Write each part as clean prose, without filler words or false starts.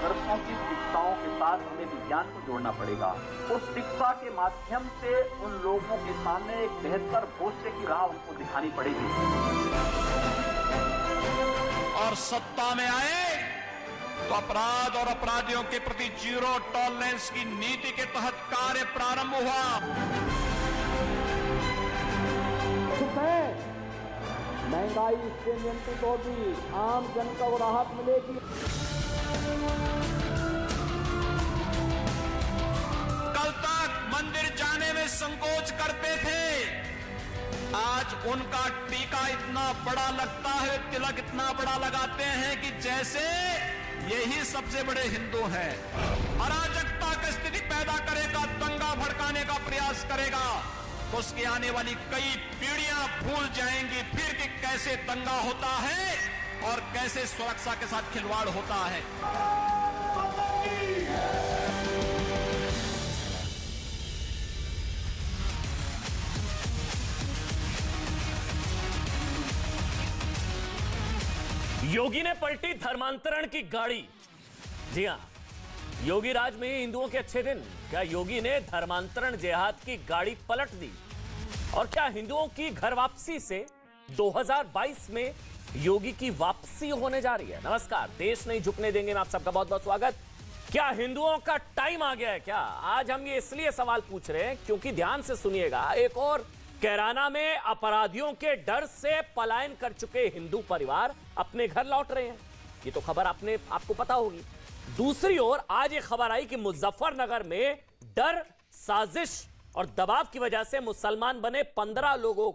मदरसों की शिक्षाओं के साथ हमें विज्ञान को जोड़ना पड़ेगा। उस शिक्षा के माध्यम से उन लोगों के सामने एक बेहतर भविष्य की राह उनको दिखानी पड़ेगी। और सत्ता में आए तो अपराध और अपराधियों के प्रति जीरो टॉलरेंस की नीति के तहत कार्य प्रारंभ हुआ। महंगाई इससे नियंत्रित होगी, आम जनता को राहत मिलेगी। कल तक मंदिर जाने में संकोच करते थे, आज उनका टीका इतना बड़ा लगता है, तिलक इतना बड़ा लगाते हैं कि जैसे यही सबसे बड़े हिंदू हैं। अराजकता की स्थिति पैदा करेगा, दंगा भड़काने का प्रयास करेगा, तो उसकी आने वाली कई पीढ़ियां भूल जाएंगी फिर कि कैसे दंगा होता है और कैसे सुरक्षा के साथ खिलवाड़ होता है। योगी ने पलटी धर्मांतरण की गाड़ी। जी हां, योगी राज में हिंदुओं के अच्छे दिन। क्या योगी ने धर्मांतरण जिहाद की गाड़ी पलट दी? और क्या हिंदुओं की घर वापसी से 2022 में योगी की वापसी होने जा रही है? नमस्कार, देश नहीं झुकने देंगे में आप सबका बहुत बहुत स्वागत। क्या हिंदुओं का टाइम आ गया है क्या? आज हम ये इसलिए सवाल पूछ रहे हैं क्योंकि ध्यान से सुनिएगा, एक और कैराना में अपराधियों के डर से पलायन कर चुके हिंदू परिवार अपने घर लौट रहे हैं। ये तो खबर आपको पता होगी। दूसरी ओर आज ये खबर आई कि मुजफ्फरनगर में डर, साजिश और दबाव की वजह से मुसलमान बने 15 लोगों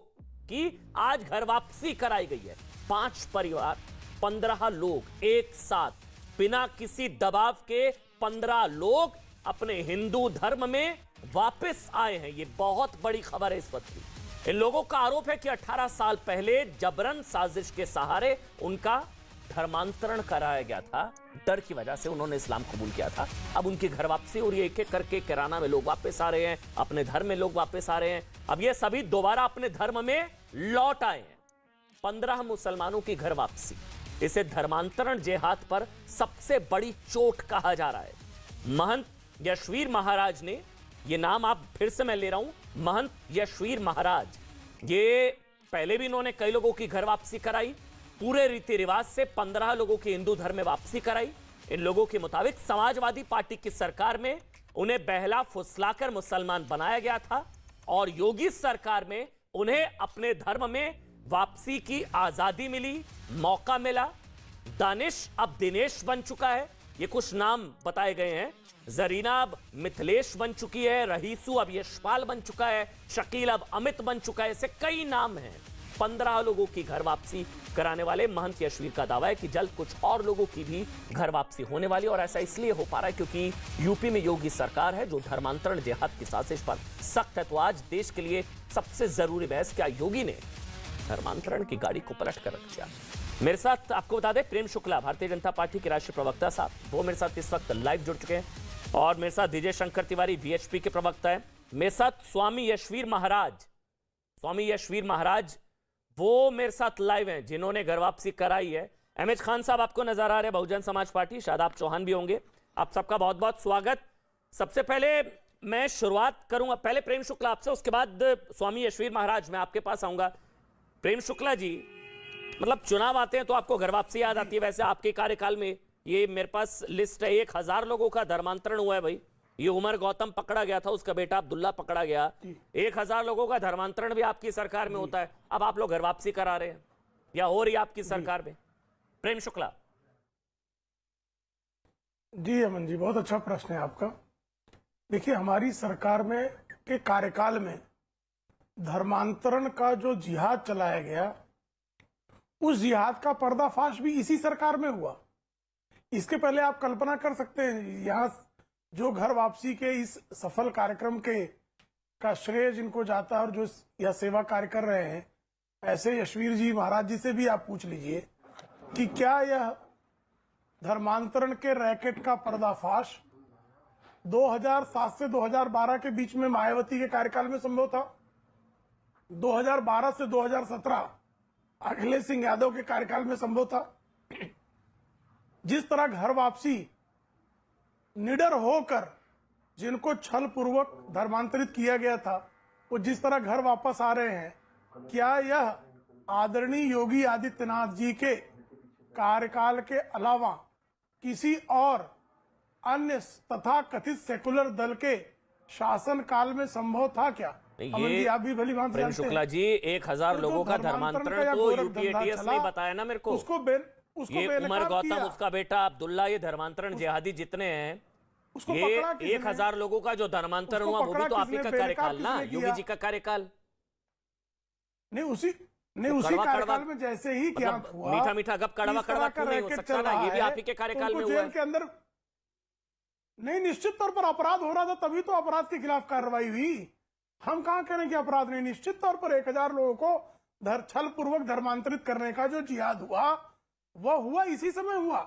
की आज घर वापसी कराई गई है। 5 परिवार, 15 लोग एक साथ बिना किसी दबाव के 15 लोग अपने हिंदू धर्म में वापस आए हैं। ये बहुत बड़ी खबर है इस वक्त की। इन लोगों का आरोप है कि 18 साल पहले जबरन साजिश के सहारे उनका धर्मांतरण कराया गया था। डर की वजह से उन्होंने इस्लाम कबूल किया था। अब उनकी घर वापसी हो रही है। एक एक करके कैराना में लोग वापस आ रहे हैं, अपने धर्म में लोग वापस आ रहे हैं। अब ये सभी दोबारा अपने धर्म में लौट आए हैं। 15 मुसलमानों की घर वापसी, इसे धर्मांतरण जिहाद पर सबसे बड़ी चोट कहा जा रहा है। महंत यशवीर महाराज ने, ये नाम आप फिर से मैं ले रहा हूं, महंत यशवीर महाराज, ये पहले भी इन्होंने कई लोगों की घर वापसी कराई। पूरे रीति रिवाज से 15 लोगों की हिंदू धर्म में वापसी कराई। इन लोगों के मुताबिक समाजवादी पार्टी की सरकार में उन्हें बहला फुसलाकर मुसलमान बनाया गया था और योगी सरकार में उन्हें अपने धर्म में वापसी की आजादी मिली, मौका मिला। दानिश अब दिनेश बन चुका है, ये कुछ नाम बताए गए हैं। जरीना अब मिथिलेश बन चुकी है, रहीसू अब यशपाल बन चुका है, शकील अब अमित बन चुका है, ऐसे कई नाम हैं। 15 लोगों की घर वापसी कराने वाले महंत यशवीर का दावा है कि जल्द कुछ और लोगों की भी घर वापसी होने वाली, और ऐसा इसलिए हो पा रहा है क्योंकि यूपी में योगी सरकार है जो धर्मांतरण जिहाद की साजिश पर सख्त है। तो आज देश के लिए सबसे जरूरी बहस, क्या योगी ने धर्मांतरण की गाड़ी को पलट कर रख दिया? मेरे साथ आपको बता दें, प्रेम शुक्ला भारतीय जनता पार्टी के राष्ट्रीय प्रवक्ता साहब, वो मेरे साथ इस वक्त लाइव जुड़ चुके हैं। और मेरे साथ विजय शंकर तिवारी वीएचपी के प्रवक्ता है। मेरे साथ स्वामी यशवीर महाराज वो मेरे साथ लाइव हैं जिन्होंने घर वापसी कराई है। अहमद खान साहब आपको नजर आ रहे हैं, बहुजन समाज पार्टी, शादाब चौहान भी होंगे। आप सबका बहुत बहुत स्वागत। सबसे पहले मैं शुरुआत करूंगा, पहले प्रेम शुक्ला आपसे, उसके बाद स्वामी यशवीर महाराज मैं आपके पास आऊंगा। प्रेम शुक्ला जी, मतलब चुनाव आते हैं तो आपको घर वापसी याद आती है। वैसे आपके कार्यकाल में ये मेरे पास लिस्ट है, 1000 लोगों का धर्मांतरण हुआ है भाई। ये उमर गौतम पकड़ा गया था, उसका बेटा अब्दुल्ला पकड़ा गया। 1000 लोगों का धर्मांतरण भी आपकी सरकार में होता है। अब आप लोग घर वापसी करा रहे हैं या हो रही आपकी सरकार में? प्रेम शुक्ला जी। अमन जी, बहुत अच्छा प्रश्न है आपका। देखिए, हमारी सरकार में के कार्यकाल में धर्मांतरण का जो जिहाद चलाया गया, उस जिहाद का पर्दाफाश भी इसी सरकार में हुआ। इसके पहले आप कल्पना कर सकते हैं, यहाँ जो घर वापसी के इस सफल कार्यक्रम के का श्रेय जिनको जाता है और जो यह सेवा कार्य कर रहे हैं, ऐसे यशवीर जी महाराज जी से भी आप पूछ लीजिए कि क्या यह धर्मांतरण के रैकेट का पर्दाफाश 2007 से 2012 के बीच में मायावती के कार्यकाल में संभव था? 2012 से 2017 अखिलेश सिंह यादव के कार्यकाल में संभव था? जिस तरह घर वापसी निडर होकर जिनको छल पूर्वक धर्मांतरित किया गया था वो जिस तरह घर वापस आ रहे हैं, क्या यह आदरणीय योगी आदित्यनाथ जी के कार्यकाल के अलावा किसी और अन्य तथा कथित सेकुलर दल के शासन काल में संभव था क्या? अमन जी, आप भी भली भांति प्रेम जानते हैं। शुक्ला जी, 1000 लोगों का धर्मांतरण तो यूपीएटीएस ने बताया ना मेरे को। ये उमर गौतम, उसका बेटा अब्दुल्ला, ये धर्मांतरण जिहादी जितने हैं, ये 1000 लोगों का जो धर्मांतरण हुआ वो भी तो आप ही का कार्यकाल ना, योगी जी का कार्यकाल। नहीं उसी कार्यकाल में जैसे ही क्या हुआ, मीठा मीठा गप कड़वा कड़वा क्यों नहीं हो सकता ना, ये भी आप ही के कार्यकाल में हुआ। जेल के अंदर नहीं, निश्चित तौर पर अपराध हो रहा था तभी तो अपराध के खिलाफ कार्रवाई हुई। हम कहां कह रहे हैं कि अपराध नहीं, निश्चित तौर पर 1000 लोगों को छल पूर्वक धर्मांतरित करने का जो जिहाद हुआ वह हुआ इसी समय हुआ।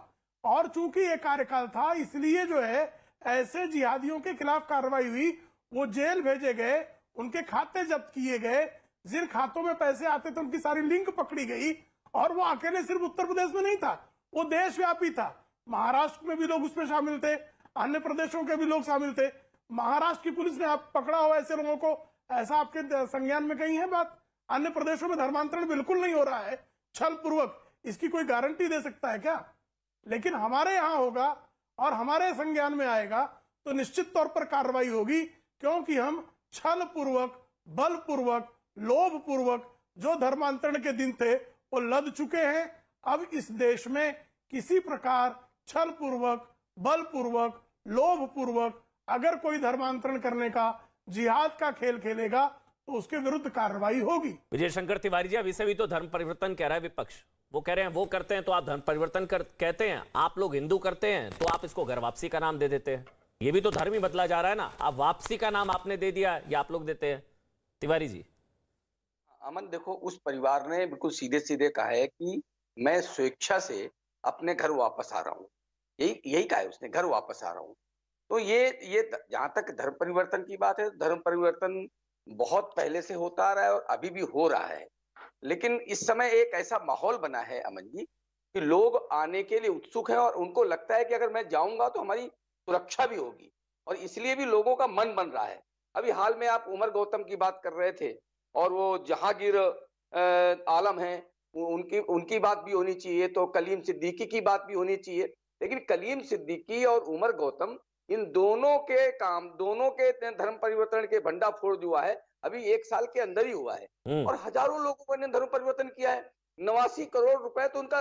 और चूंकि ये कार्यकाल था इसलिए जो है ऐसे जिहादियों के खिलाफ कार्रवाई हुई, वो जेल भेजे गए, उनके खाते जब्त किए गए, जिन खातों में पैसे आते थे उनकी सारी लिंक पकड़ी गई। और वो अकेले सिर्फ उत्तर प्रदेश में नहीं था, वो देशव्यापी था। महाराष्ट्र में भी लोग उसमें शामिल थे, अन्य प्रदेशों के भी लोग शामिल थे। महाराष्ट्र की पुलिस ने आप पकड़ा हुआ ऐसे लोगों को, ऐसा आपके संज्ञान में कहीं है बात? अन्य प्रदेशों में धर्मांतरण बिल्कुल नहीं हो रहा है छल पूर्वक, इसकी कोई गारंटी दे सकता है क्या? लेकिन हमारे यहाँ होगा और हमारे संज्ञान में आएगा तो निश्चित तौर पर कार्रवाई होगी, क्योंकि हम छल पूर्वक, बल पूर्वक, लोभ पूर्वक जो धर्मांतरण के दिन थे वो लद चुके हैं। अब इस देश में किसी प्रकार छल पूर्वक, बल पूर्वक, लोभ पूर्वक अगर कोई धर्मांतरण करने का, जिहाद का खेल खेलेगा तो उसके विरुद्ध कार्रवाई होगी। विजय शंकर तिवारी जी, अब इसे भी तो धर्म परिवर्तन कह रहा है विपक्ष। वो कह रहे हैं वो करते हैं तो आप धर्म परिवर्तन कहते हैं, आप लोग हिंदू करते हैं तो आप इसको घर वापसी का नाम दे देते हैं। ये भी तो धर्म ही बदला जा रहा है ना। आप वापसी का नाम आपने दे दिया या आप लोग देते हैं? तिवारी जी। अमन देखो, उस परिवार ने बिल्कुल सीधे सीधे कहा है कि मैं स्वेच्छा से अपने घर वापस आ रहा हूँ, यही कहा है उसने, घर वापस आ रहा हूँ। तो ये जहां तक धर्म परिवर्तन की बात है, धर्म परिवर्तन बहुत पहले से होता आ रहा है और अभी भी हो रहा है। लेकिन इस समय एक ऐसा माहौल बना है अमन जी कि लोग आने के लिए उत्सुक हैं और उनको लगता है कि अगर मैं जाऊंगा तो हमारी सुरक्षा भी होगी, और इसलिए भी लोगों का मन बन रहा है। अभी हाल में आप उमर गौतम की बात कर रहे थे और वो जहांगीर आलम है, उनकी बात भी होनी चाहिए, तो कलीम सिद्दीकी की बात भी होनी चाहिए। लेकिन कलीम सिद्दीकी और उमर गौतम, इन दोनों के धर्म परिवर्तन के भंडाफोड़ जो हुआ है अभी 1 साल के अंदर ही हुआ है और हजारों लोगों ने धर्म परिवर्तन किया है। 89 करोड़ रुपए तो उनका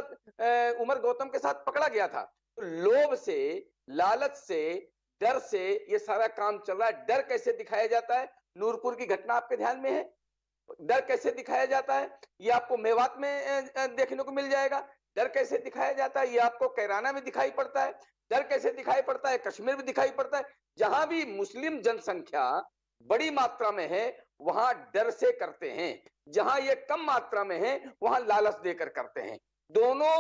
उमर गौतम के साथ पकड़ा गया था। तो लोभ से, लालच से, डर से ये सारा काम चल रहा है। डर कैसे दिखाया जाता है? नूरपुर की घटना आपके ध्यान में है। डर कैसे दिखाया जाता है ये आपको मेवात में देखने को मिल जाएगा। डर कैसे दिखाया जाता है ये आपको कैराना में दिखाई पड़ता है। डर कैसे दिखाई पड़ता है? कश्मीर में दिखाई पड़ता है। जहां भी मुस्लिम जनसंख्या बड़ी मात्रा में है वहां डर से करते हैं, जहां ये कम मात्रा में है वहां लालच देकर करते हैं। दोनों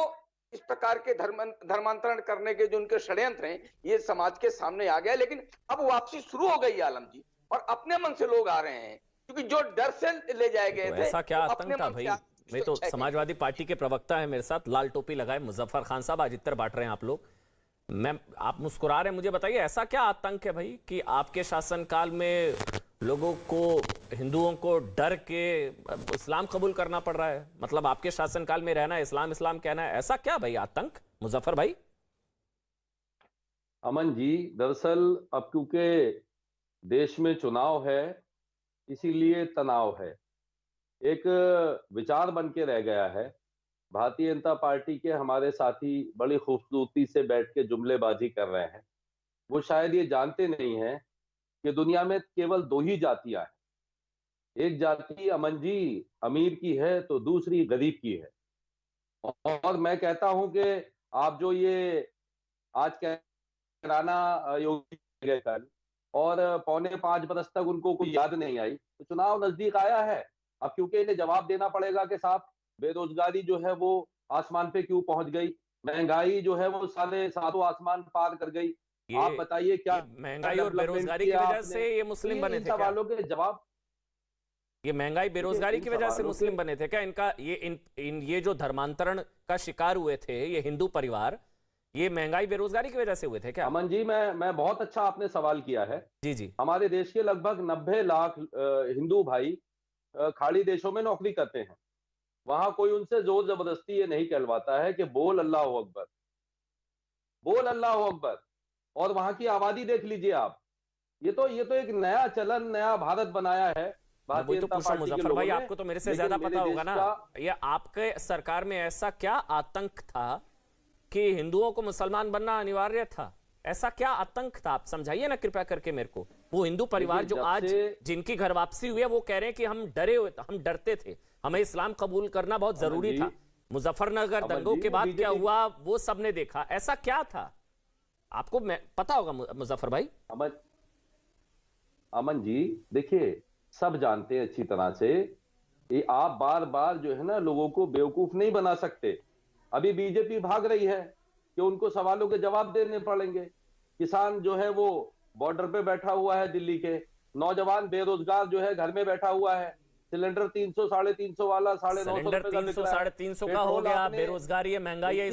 इस प्रकार के धर्मांतरण करने के जो उनके षड्यंत्र हैं ये समाज के सामने आ गया। लेकिन अब वापसी शुरू हो गई आलम जी, और अपने मन से लोग आ रहे हैं, क्योंकि जो डर से ले जाए गए थे ऐसा क्या आतंक था भाई? मैं तो समाजवादी पार्टी के प्रवक्ता है मेरे साथ, लाल टोपी लगाए मुजफ्फर खान साहब, आज इत्र बांट रहे हैं आप लोग। आप मुस्कुरा रहे हैं, मुझे बताइए ऐसा क्या आतंक है भाई कि आपके शासनकाल में लोगों को, हिंदुओं को डर के इस्लाम कबूल करना पड़ रहा है? मतलब आपके शासनकाल में रहना, इस्लाम इस्लाम कहना है, ऐसा क्या भाई आतंक मुजफ्फर भाई? अमन जी, दरअसल अब क्योंकि देश में चुनाव है इसीलिए तनाव है, एक विचार बन के रह गया है। भारतीय जनता पार्टी के हमारे साथी बड़ी खूबसूरती से बैठ के जुमलेबाजी कर रहे हैं। वो शायद ये जानते नहीं हैं कि दुनिया में केवल 2 ही जातियां हैं। एक जाति अमन जी अमीर की है तो दूसरी गरीब की है। और मैं कहता हूं कि आप जो ये आज कैराना योगी गए कल और 4.25 बरस तक उनको कोई याद नहीं आई, तो चुनाव नजदीक आया है। अब क्योंकि इन्हें जवाब देना पड़ेगा कि साहब बेरोजगारी जो है वो आसमान पे क्यों पहुंच गई, महंगाई जो है वो 7.5 आसमान पार कर गई। आप बताइए क्या महंगाई और बेरोजगारी की वजह से ये मुस्लिम बने थे? सवालों के जवाब, ये महंगाई बेरोजगारी की वजह से मुस्लिम बने थे क्या? इनका ये जो धर्मांतरण का शिकार हुए थे ये हिंदू परिवार, ये महंगाई बेरोजगारी की वजह से हुए थे क्या? अमन जी, मैं बहुत अच्छा आपने सवाल किया है। जी जी। हमारे देश के लगभग 90 लाख हिंदू भाई खाड़ी देशों में नौकरी करते हैं। वहां कोई उनसे जोर जबरदस्ती ये नहीं कहलवाता है कि बोल अल्लाह अकबर, बोल अल्लाह अकबर। और वहां की आबादी देख लीजिए आप। ये तो एक नया चलन, नया भारत बनाया है भारतीय जनता पार्टी के मुजफ्फर लोगों भाई, ने। आपको तो मेरे से ज्यादा पता होगा ना, ये आपके सरकार में ऐसा क्या आतंक था कि हिंदुओं को मुसलमान बनना अनिवार्य था? ऐसा क्या आतंक था? आप समझाइए ना कृपया करके मेरे को। वो हिंदू परिवार जो आज जिनकी घर वापसी हुई है वो कह रहे हैं कि हम डरे हुए, हम डरते थे, हमें इस्लाम कबूल करना बहुत जरूरी था। मुजफ्फरनगर दंगों के बाद क्या हुआ वो सबने देखा। ऐसा क्या था आपको पता होगा मुजफ्फर भाई? अमन जी देखिए, सब जानते हैं अच्छी तरह से। ये आप बार बार जो है ना लोगों को बेवकूफ नहीं बना सकते। अभी बीजेपी भाग रही है कि उनको सवालों के जवाब देने पड़ेंगे। किसान जो है वो बॉर्डर पे बैठा हुआ है दिल्ली के, नौजवान बेरोजगार जो है घर में बैठा हुआ है, सिलेंडर 300 350 वाला 950 रुपए का 300 350 का हो गया, बेरोजगारी है, महंगाई है,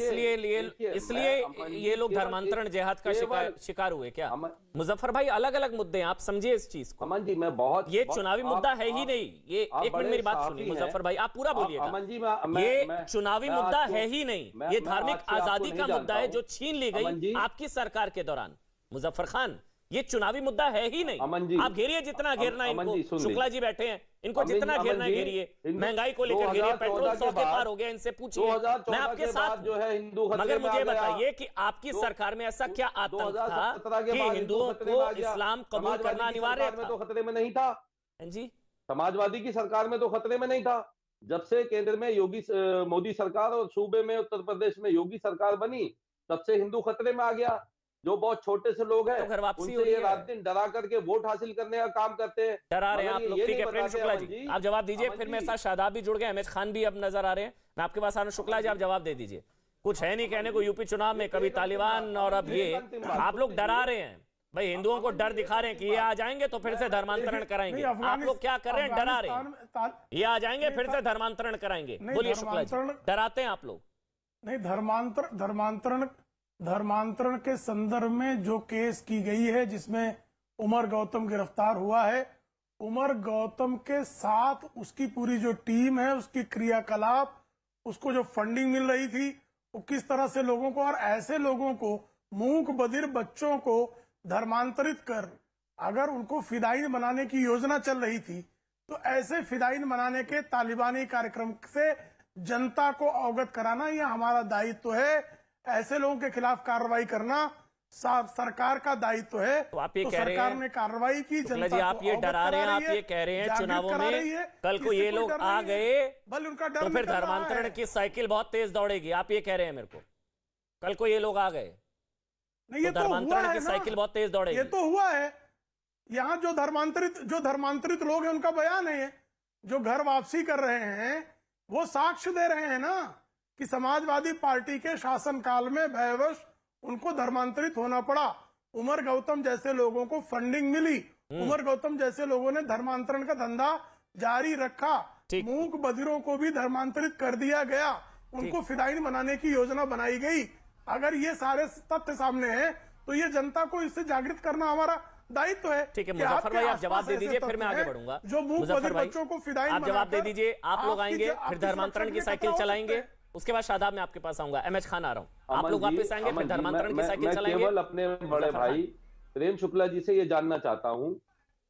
इसलिए ये लोग धर्मांतरण जिहाद का शिकार हुए क्या? मुजफ्फर भाई, अलग अलग मुद्दे हैं, आप समझिए इस चीज को। अमन जी मैं बहुत, ये चुनावी मुद्दा है ही नहीं। ये एक मिनट मेरी बात सुनिए मुजफ्फर भाई, आप पूरा बोलिएगा। अमन जी ये चुनावी मुद्दा है ही नहीं, ये धार्मिक आजादी का मुद्दा है जो छीन ली गई आपकी सरकार के दौरान। मुजफ्फर खान, ये चुनावी मुद्दा है ही नहीं। आप घेरिए जितना घेरना इनको। शुक्ला जी बैठे हैं, इनको जितना घेरना घेरिए। महंगाई को लेकर घेरिए, पेट्रोल 100 के पार हो गया, इनसे पूछिए, मैं आपके साथ जो है हिंदू। मगर मुझे बताइए कि आपकी सरकार में ऐसा क्या आतंक था कि हिंदुओं को इस्लाम कबूल करना अनिवार्य था? तो खतरे में नहीं था जी। समाजवादी की सरकार में तो खतरे में नहीं था। जब से केंद्र में मोदी सरकार और सूबे में उत्तर प्रदेश में योगी सरकार बनी, तब से हिंदू खतरे में आ गया। जो बहुत छोटे से लोग हैं, तो उनसे ये रात दिन डरा करके वोट हासिल करने का काम करते हैं। डरा रहे हैं आप लोग, ठीक है। प्रेम शुक्ला जी आप जवाब दीजिए, फिर मेरे साथ शादाब भी जुड़ गए, अहमद खान भी अब नजर आ रहे हैं। मैं आपके पास आ रहा हूं, शुक्ला जी आप जवाब दे दीजिए। कुछ है नहीं कहने को, यूपी चुनाव में कभी तालिबान और अब ये, आप लोग डरा रहे हैं भाई, हिंदुओं को डर दिखा रहे हैं कि ये आ जाएंगे तो फिर से धर्मांतरण कराएंगे। आप लोग क्या कर रहे हैं? डरा रहे हैं, ये आ जाएंगे फिर से धर्मांतरण कराएंगे। बोलिए शुक्ला जी, डराते हैं आप लोग? नहीं, धर्मांतरण के संदर्भ में जो केस की गई है जिसमें उमर गौतम गिरफ्तार हुआ है, उमर गौतम के साथ उसकी पूरी जो टीम है, उसकी क्रियाकलाप, उसको जो फंडिंग मिल रही थी, वो किस तरह से लोगों को, और ऐसे लोगों को, मूक बधिर बच्चों को धर्मांतरित कर अगर उनको फिदायीन बनाने की योजना चल रही थी, तो ऐसे फिदायीन बनाने के तालिबानी कार्यक्रम से जनता को अवगत कराना यह हमारा दायित्व है। ऐसे लोगों के खिलाफ कार्रवाई करना सरकार का दायित्व है। तो आप ये तो कह रहे सरकार हैं ने कार्रवाई की, जनता जी आप ये डरा रहे हैं, आप ये कह रहे हैं चुनावों में कल को ये लोग आ गए तो फिर धर्मांतरण की साइकिल बहुत तेज दौड़ेगी, आप ये कह रहे हैं मेरे को? कल को ये लोग आ गए नहीं, तो धर्मांतरण की साइकिल बहुत तेज दौड़ेगी। ये तो हुआ है। यहाँ जो धर्मांतरित लोग हैं उनका बयान है, जो घर वापसी कर रहे हैं वो साक्ष्य दे रहे हैं ना कि समाजवादी पार्टी के शासनकाल में भयवश उनको धर्मांतरित होना पड़ा। उमर गौतम जैसे लोगों को फंडिंग मिली, उमर गौतम जैसे लोगों ने धर्मांतरण का धंधा जारी रखा, मूक बधिरों को भी धर्मांतरित कर दिया गया, उनको फिदायीन बनाने की योजना बनाई गई। अगर ये सारे तथ्य सामने हैं तो ये जनता को इससे जागृत करना हमारा दायित्व है। ठीक है मुजफ्फर भाई, आप जवाब दे दीजिए, फिर मैं आगे बढ़ूंगा। जो मूक बधिर बच्चों को फिदायीन, आप जवाब दे दीजिए। आप लोग आएंगे फिर धर्मांतरण की साइकिल चलाएंगे, उसके बाद शादाब में आपके पास आऊंगा। अहमद खान आ रहा हूं, आप लोग वापस आएंगे फिर धर्मांतरण की साइकिल चलाएंगे। केवल अपने बड़े भाई प्रेम शुक्ला जी से ये जानना चाहता हूं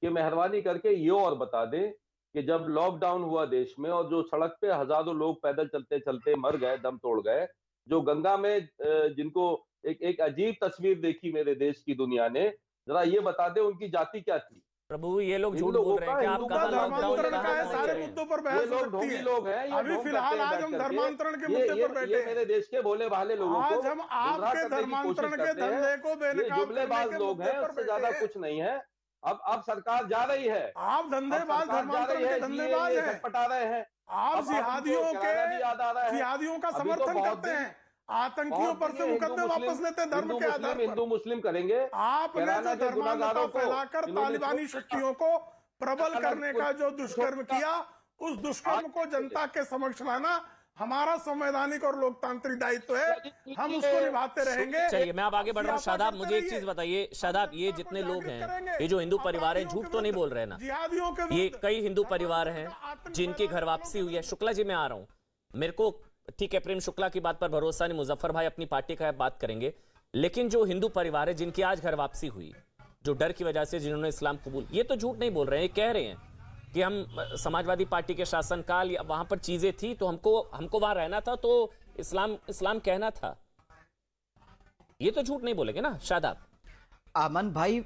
कि मेहरबानी करके ये और बता दें कि जब लॉकडाउन हुआ देश में और जो सड़क पे हजारों लोग पैदल चलते चलते मर गए, दम तोड़ गए, जो गंगा में जिनको एक अजीब तस्वीर देखी मेरे देश की दुनिया ने, जरा ये बता दे उनकी जाति क्या थी? प्रभु ये लोग झूठ बोल रहे हैं कि आप कहां लॉकडाउन का सारे मुद्दों पर बहस हो सकती है। लोग हैं अभी फिलहाल आज हम धर्मांतरण के मुद्दे पर बैठे हैं। मेरे देश के भोले भाले लोगों को आज हम आपके धर्मांतरण के धंधे को बेनकाब जुमलेबाज लोग हैं, उससे ज्यादा कुछ नहीं है। अब सरकार जा रही है, आप धंधेबाज, धर्मांतरण के धंधेबाज हैं, पटा रहे हैं। आप जिहादियों का समर्थन करते हैं, आतंकियों पर से मुकदमे वापस लेते हैं धर्म के आधार पर। हिंदू मुस्लिम करेंगे। आपने जो धर्मांधता फैलाकर तालिबानी शक्तियों को प्रबल करने का जो दुष्कर्म किया, उस दुष्कर्म को जनता के समक्ष लाना हमारा संवैधानिक और लोकतांत्रिक दायित्व है, हम उसको निभाते रहेंगे। चलिए मैं अब आगे बढ़ रहा हूँ। शादाब, मुझे एक चीज बताइए शादाब, ये जितने लोग हैं, ये जो हिंदू परिवार है, झूठ तो नहीं बोल रहे ना, जिहादियों के ये कई हिंदू परिवार हैं जिनकी घर वापसी हुई है। शुक्ला जी मैं आ रहा हूँ, मेरे को ठीक है प्रेम शुक्ला की बात पर भरोसा नहीं, मुजफ्फर भाई अपनी पार्टी का बात करेंगे, लेकिन जो हिंदू परिवार है जिनकी आज घर वापसी हुई, जो डर की वजह से जिन्होंने इस्लाम कबूल, ये तो झूठ नहीं बोल रहे हैं, ये कह रहे हैं कि हम समाजवादी पार्टी के शासनकाल या वहां पर चीजें थी तो हमको वहां रहना था, तो इस्लाम कहना था। ये तो झूठ नहीं बोलेंगे ना शादाब? अमन भाई,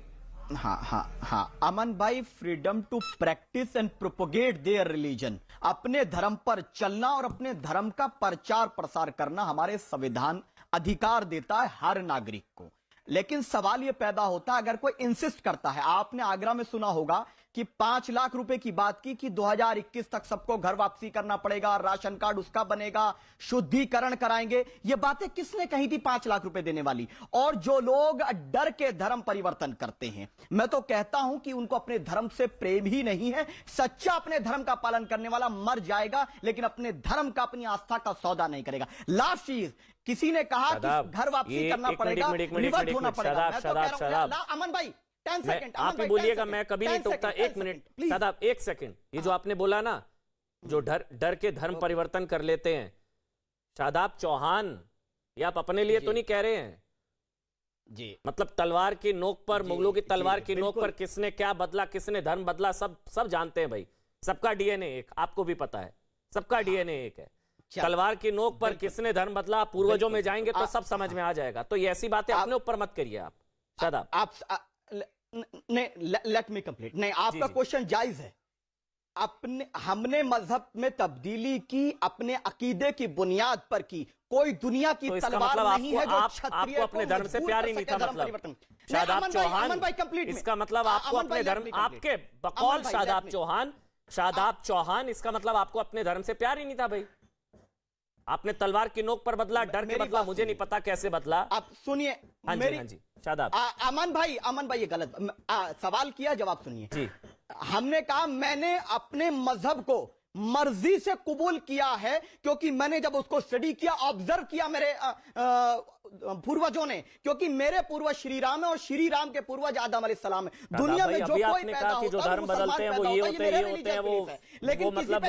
हाँ अमन भाई, freedom to practise and propagate their religion, अपने धर्म पर चलना और अपने धर्म का प्रचार प्रसार करना हमारे संविधान अधिकार देता है हर नागरिक को। लेकिन सवाल यह पैदा होता है, अगर कोई इंसिस्ट करता है, आपने आगरा में सुना होगा कि 5 लाख रुपए की बात की कि 2021 तक सबको घर वापसी करना पड़ेगा, राशन कार्ड उसका बनेगा, शुद्धिकरण कराएंगे। ये बातें किसने कही थी 5 लाख रुपए देने वाली? और जो लोग डर के धर्म परिवर्तन करते हैं, मैं तो कहता हूं कि उनको अपने धर्म से प्रेम ही नहीं है। सच्चा अपने धर्म का पालन करने वाला मर जाएगा, लेकिन अपने धर्म का, अपनी आस्था का सौदा नहीं करेगा। लास्ट चीज, किसी ने कहा कि घर वापसी करना पड़ेगा, निवृत्त होना पड़ेगा। मैं तो कह रहा हूं, अमन भाई 10 सेकंड, आप ही बोलिएगा, मैं कभी नहीं टोकता। 1 मिनट शादाब, 1 सेकंड। ये जो आपने बोला ना, जो डर के धर्म परिवर्तन कर लेते हैं, शादाब चौहान, ये आप अपने लिए तो नहीं कह रहे हैं जी? मतलब तलवार की नोक पर, मुगलों की तलवार की नोक पर किसने क्या बदला, किसने धर्म बदला, सब जानते हैं भाई। सबका डीएनए एक, आपको भी पता है, सबका डीएनए एक है। तलवार की नोक पर किसने धर्म बदला, पूर्वजों में जाएंगे तो सब समझ में आ जाएगा। तो ये ऐसी बातें अपने ऊपर मत करिए आप शादाब। आप लेट मी कंप्लीट। नहीं, आपका क्वेश्चन जायज है। हमने मजहब में तब्दीली की अपने अकीदे की बुनियाद पर की। कोई दुनिया की तो तलवार मतलब नहीं है जो क्षत्रिय आपको अपने धर्म से प्यार ही नहीं था, मतलब शादाब चौहान, इसका मतलब आपको अपने धर्म, आपके बकौल शादाब चौहान, इसका मतलब आपको अपने धर्म से प्यार ही नहीं था भाई। आपने तलवार की नोक पर बदला, डर के बदला, मुझे नहीं पता कैसे बदला। आप सुनिए, हाँ जी शादाब। अमन भाई ये गलत सवाल किया, जवाब सुनिए जी। हमने कहा मैंने अपने मजहब को मर्जी से कबूल किया है, क्योंकि मैंने जब उसको स्टडी किया, ऑब्जर्व किया मेरे पूर्वजों ने, क्योंकि मेरे पूर्वज श्री राम है और श्री राम के पूर्वज आदम अलैहिस्सलाम है। दुनिया में जो कोई पैदा होता है, जो धर्म बदलते हैं, वो ये होते हैं, वो मतलब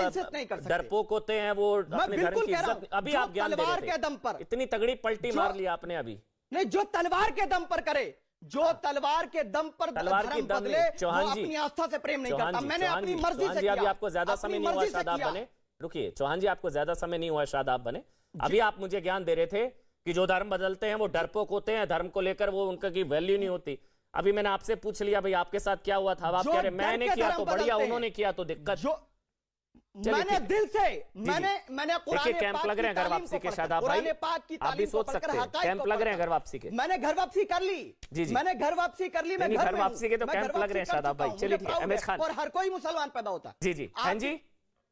डरपोक होते हैं, वो अपने धर्म की इज्जत। अभी आप ज्ञान दे रहे थे, दम पर इतनी तगड़ी पलटी मार लिया आपने अभी। नहीं, जो तलवार के दम पर करे, जो तलवार के दम पर धर्म बदले, चौहान वो जी अपनी आस्था से प्रेम नहीं करता। मैंने अपनी मर्जी से किया। अभी आपको ज्यादा समय नहीं हुआ शादाब बने, रुकिए चौहान जी, आपको ज्यादा समय नहीं हुआ शादाब बने। अभी आप मुझे ज्ञान दे रहे थे कि जो धर्म बदलते हैं वो डरपोक होते हैं, धर्म को लेकर वो उनका की वैल्यू नहीं होती। अभी मैंने आपसे पूछ लिया भाई आपके साथ क्या हुआ था, आप कह रहे मैंने किया तो बढ़िया, उन्होंने किया तो दिक्कत। मैंने दिल से, मैंने कैंप लग रहे हैं घर वापसी के शादाब भाई, आप भी सोच सकते हैं कैंप लग रहे हैं घर वापसी के। मैंने घर वापसी कर ली जी, मैंने घर वापसी कर ली। मैं घर वापसी के तो कैंप लग रहे हैं शादाब भाई। चलिए ठीक है, अहमद खान। और हर कोई मुसलमान पैदा होता है। जी हाँ जी,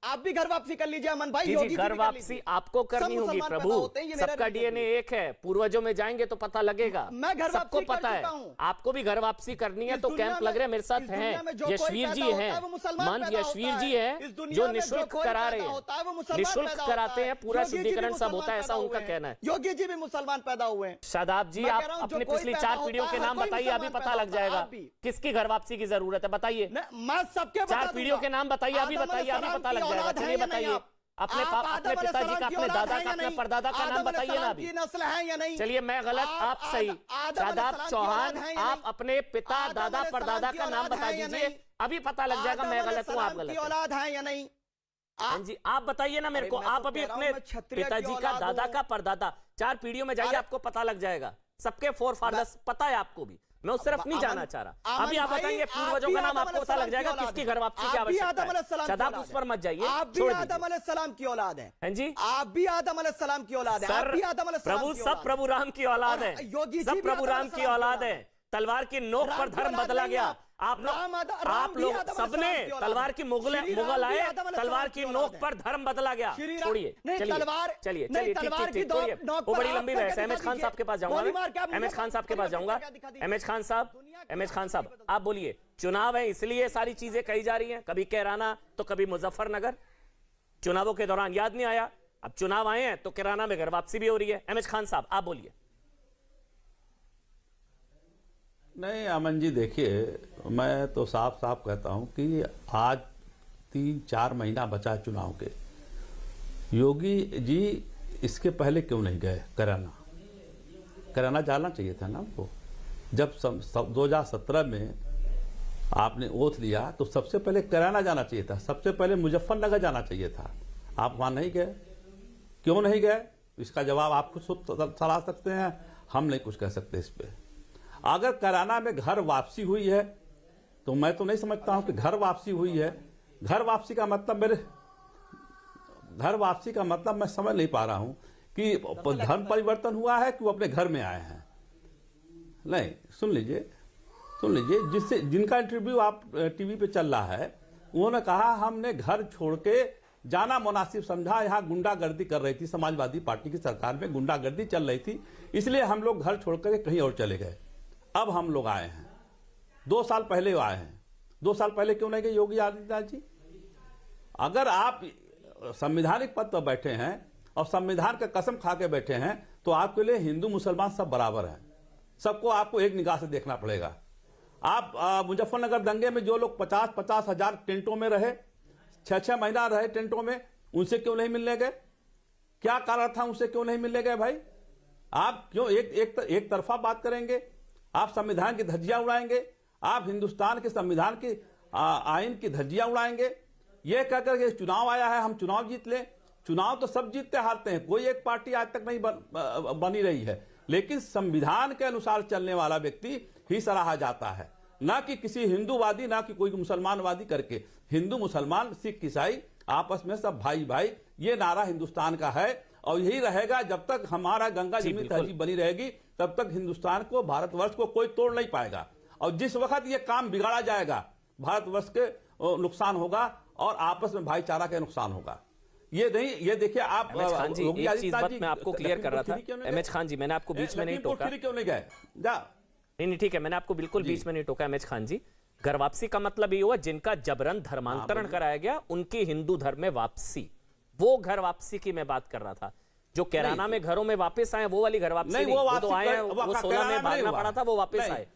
आप भी घर वापसी कर लीजिए अमन भाई। जी घर वापसी आपको करनी होगी प्रभु, सबका डीएनए एक है, पूर्वजों में जाएंगे तो पता लगेगा। मैं घर सबको पता है, आपको भी घर वापसी करनी है तो कैंप लग रहे हैं, मेरे साथ हैं यशवीर जी हैं, मंद यशवीर जी हैं जो निःशुल्क करा रहे हैं, निःशुल्क कराते हैं, पूरा शुद्धिकरण सब होता है, ऐसा उनका कहना है। योगी जी भी मुसलमान पैदा हुए हैं। शादाब जी, आप अपनी पिछली 4 पीढ़ियों के नाम बताइए, अभी पता लग जाएगा किसकी घर वापसी की जरूरत है, बताइए। मैं सबके 4 पीढ़ियों के नाम बताइए, अभी बताइए, अभी पता लग जाएगा। चलिए बताइए, अपने पिताजी का, अपने दादा का, अपने परदादा का नाम बताइए ना अभी। नस्ल है या नहीं? चलिए मैं गलत, आप सही। शादाब चौहान, आप अपने पिता, दादा, परदादा का नाम बता दीजिए, अभी पता लग जाएगा मैं गलत हूँ, आप गलत हैं। औलाद है या नहीं? हाँ जी, आप बताइए ना मेरे को, आप अभी अपने पिताजी का, दादा का, परदादा, 4 पीढ़ियों में जाइए, आपको पता लग जाएगा। सबके फोरफादर्स पता है आपको भी, मैं उस तरफ नहीं जाना चाह रहा। अभी आप बताएंगे पूर्वजों का नाम, आपको पता लग जाएगा किसकी घर वापसी की आवश्यकता है। शादाब उस पर मत जाइए, आप भी आदम अलैहिस्सलाम की औलाद है। हैं जी, आप भी आदम अलैहिस्सलाम की औलाद है। आप भी आदम अलैहिस्सलाम प्रभु, सब प्रभु राम की औलाद है, सब प्रभु राम की औलाद है। तलवार की नोक पर धर्म बदला गया। आप लोग सबने तलवार की मुगल आए, तलवार की नोक पर धर्म बदला गया। छोड़िए, चलिए ठीक, छोड़िए, वो बड़ी लंबी बहस है। अहमद खान साहब के पास जाऊंगा, अहमद खान साहब के पास जाऊंगा। अहमद खान साहब आप बोलिए, चुनाव है इसलिए सारी चीजें कही जा रही हैं, कभी कैराना तो कभी मुजफ्फरनगर। चुनावों के दौरान याद नहीं आया अब चुनाव आए हैं तो किराना में घर वापसी भी हो रही है। एमएच खान साहब आप बोलिए। नहीं अमन जी, देखिए मैं तो साफ साफ कहता हूं कि आज 3-4 महीना बचा है चुनाव के। योगी जी इसके पहले क्यों नहीं गए कराना जाना चाहिए था ना हमको। जब 2017 में आपने ओथ लिया तो सबसे पहले कराना जाना चाहिए था, सबसे पहले मुजफ्फरनगर जाना चाहिए था। आप वहां नहीं गए, क्यों नहीं गए? इसका जवाब आप खुद सलाह सकते हैं, हम नहीं कुछ कह सकते इस पे। अगर कराना में घर वापसी हुई है तो मैं तो नहीं समझता हूं कि घर वापसी हुई है। घर वापसी का मतलब मैं समझ नहीं पा रहा हूं कि धर्म परिवर्तन हुआ है कि वो अपने घर में आए हैं। नहीं, सुन लीजिए जिनका इंटरव्यू आप टीवी पे चल रहा है, उन्होंने कहा हमने घर छोड़ के जाना मुनासिब समझा। यहाँ गुंडागर्दी कर रही थी, समाजवादी पार्टी की सरकार में गुंडागर्दी चल रही थी, इसलिए हम लोग घर छोड़कर कहीं और चले गए। अब हम लोग आए हैं, 2 साल पहले आए हैं। 2 साल पहले क्यों नहीं गए योगी आदित्यनाथ जी? अगर आप संवैधानिक पद पर बैठे हैं और संविधान का कसम खा के बैठे हैं तो आपके लिए हिंदू मुसलमान सब बराबर हैं। सबको आपको एक निगाह से देखना पड़ेगा। आप मुजफ्फरनगर दंगे में जो लोग 50-50 हजार टेंटों में रहे, 6-6 महीना रहे टेंटों में, उनसे क्यों नहीं मिलने गए? क्या कारण था उनसे क्यों नहीं मिलने गए भाई? आप क्यों एक तरफा बात करेंगे? आप संविधान की धज्जियां उड़ाएंगे, आप हिंदुस्तान के संविधान की आइन की धज्जियां उड़ाएंगे। यह कहकर के चुनाव आया है हम चुनाव जीत लें। चुनाव तो सब जीतते हारते हैं, कोई एक पार्टी आज तक नहीं बनी रही है, लेकिन संविधान के अनुसार चलने वाला व्यक्ति ही सराहा जाता है, ना कि किसी हिंदूवादी, ना कि कोई मुसलमानवादी करके। हिंदू मुसलमान सिख ईसाई आपस में सब भाई भाई, ये नारा हिंदुस्तान का है और यही रहेगा। जब तक हमारा गंगा जमुनी तहजीब बनी रहेगी तब तक हिंदुस्तान को, भारतवर्ष को कोई तोड़ नहीं पाएगा। और जिस वक्त ये काम बिगाड़ा जाएगा, भारतवर्ष के नुकसान होगा और आपस में भाईचारा का नुकसान होगा। ये नहीं, ये देखिए आप खान जी, एक चीज बात मैं आपको क्लियर कर रहा था। एमएच खान जी, मैंने आपको बीच में नहीं टोका। क्यों नहीं गए? नहीं ठीक है, मैंने आपको बिल्कुल बीच में नहीं टोका। एमएच खान जी, घर वापसी का मतलब ये हुआ जिनका जबरन धर्मांतरण कराया गया उनकी हिंदू धर्म में वापसी, वो घर वापसी की मैं बात कर रहा था। जो कैराना में घरों में वापस आए वो वाली घर वापसी नहीं, वो तो आए, वो 16 में भागना पड़ा था, वो वापस आए।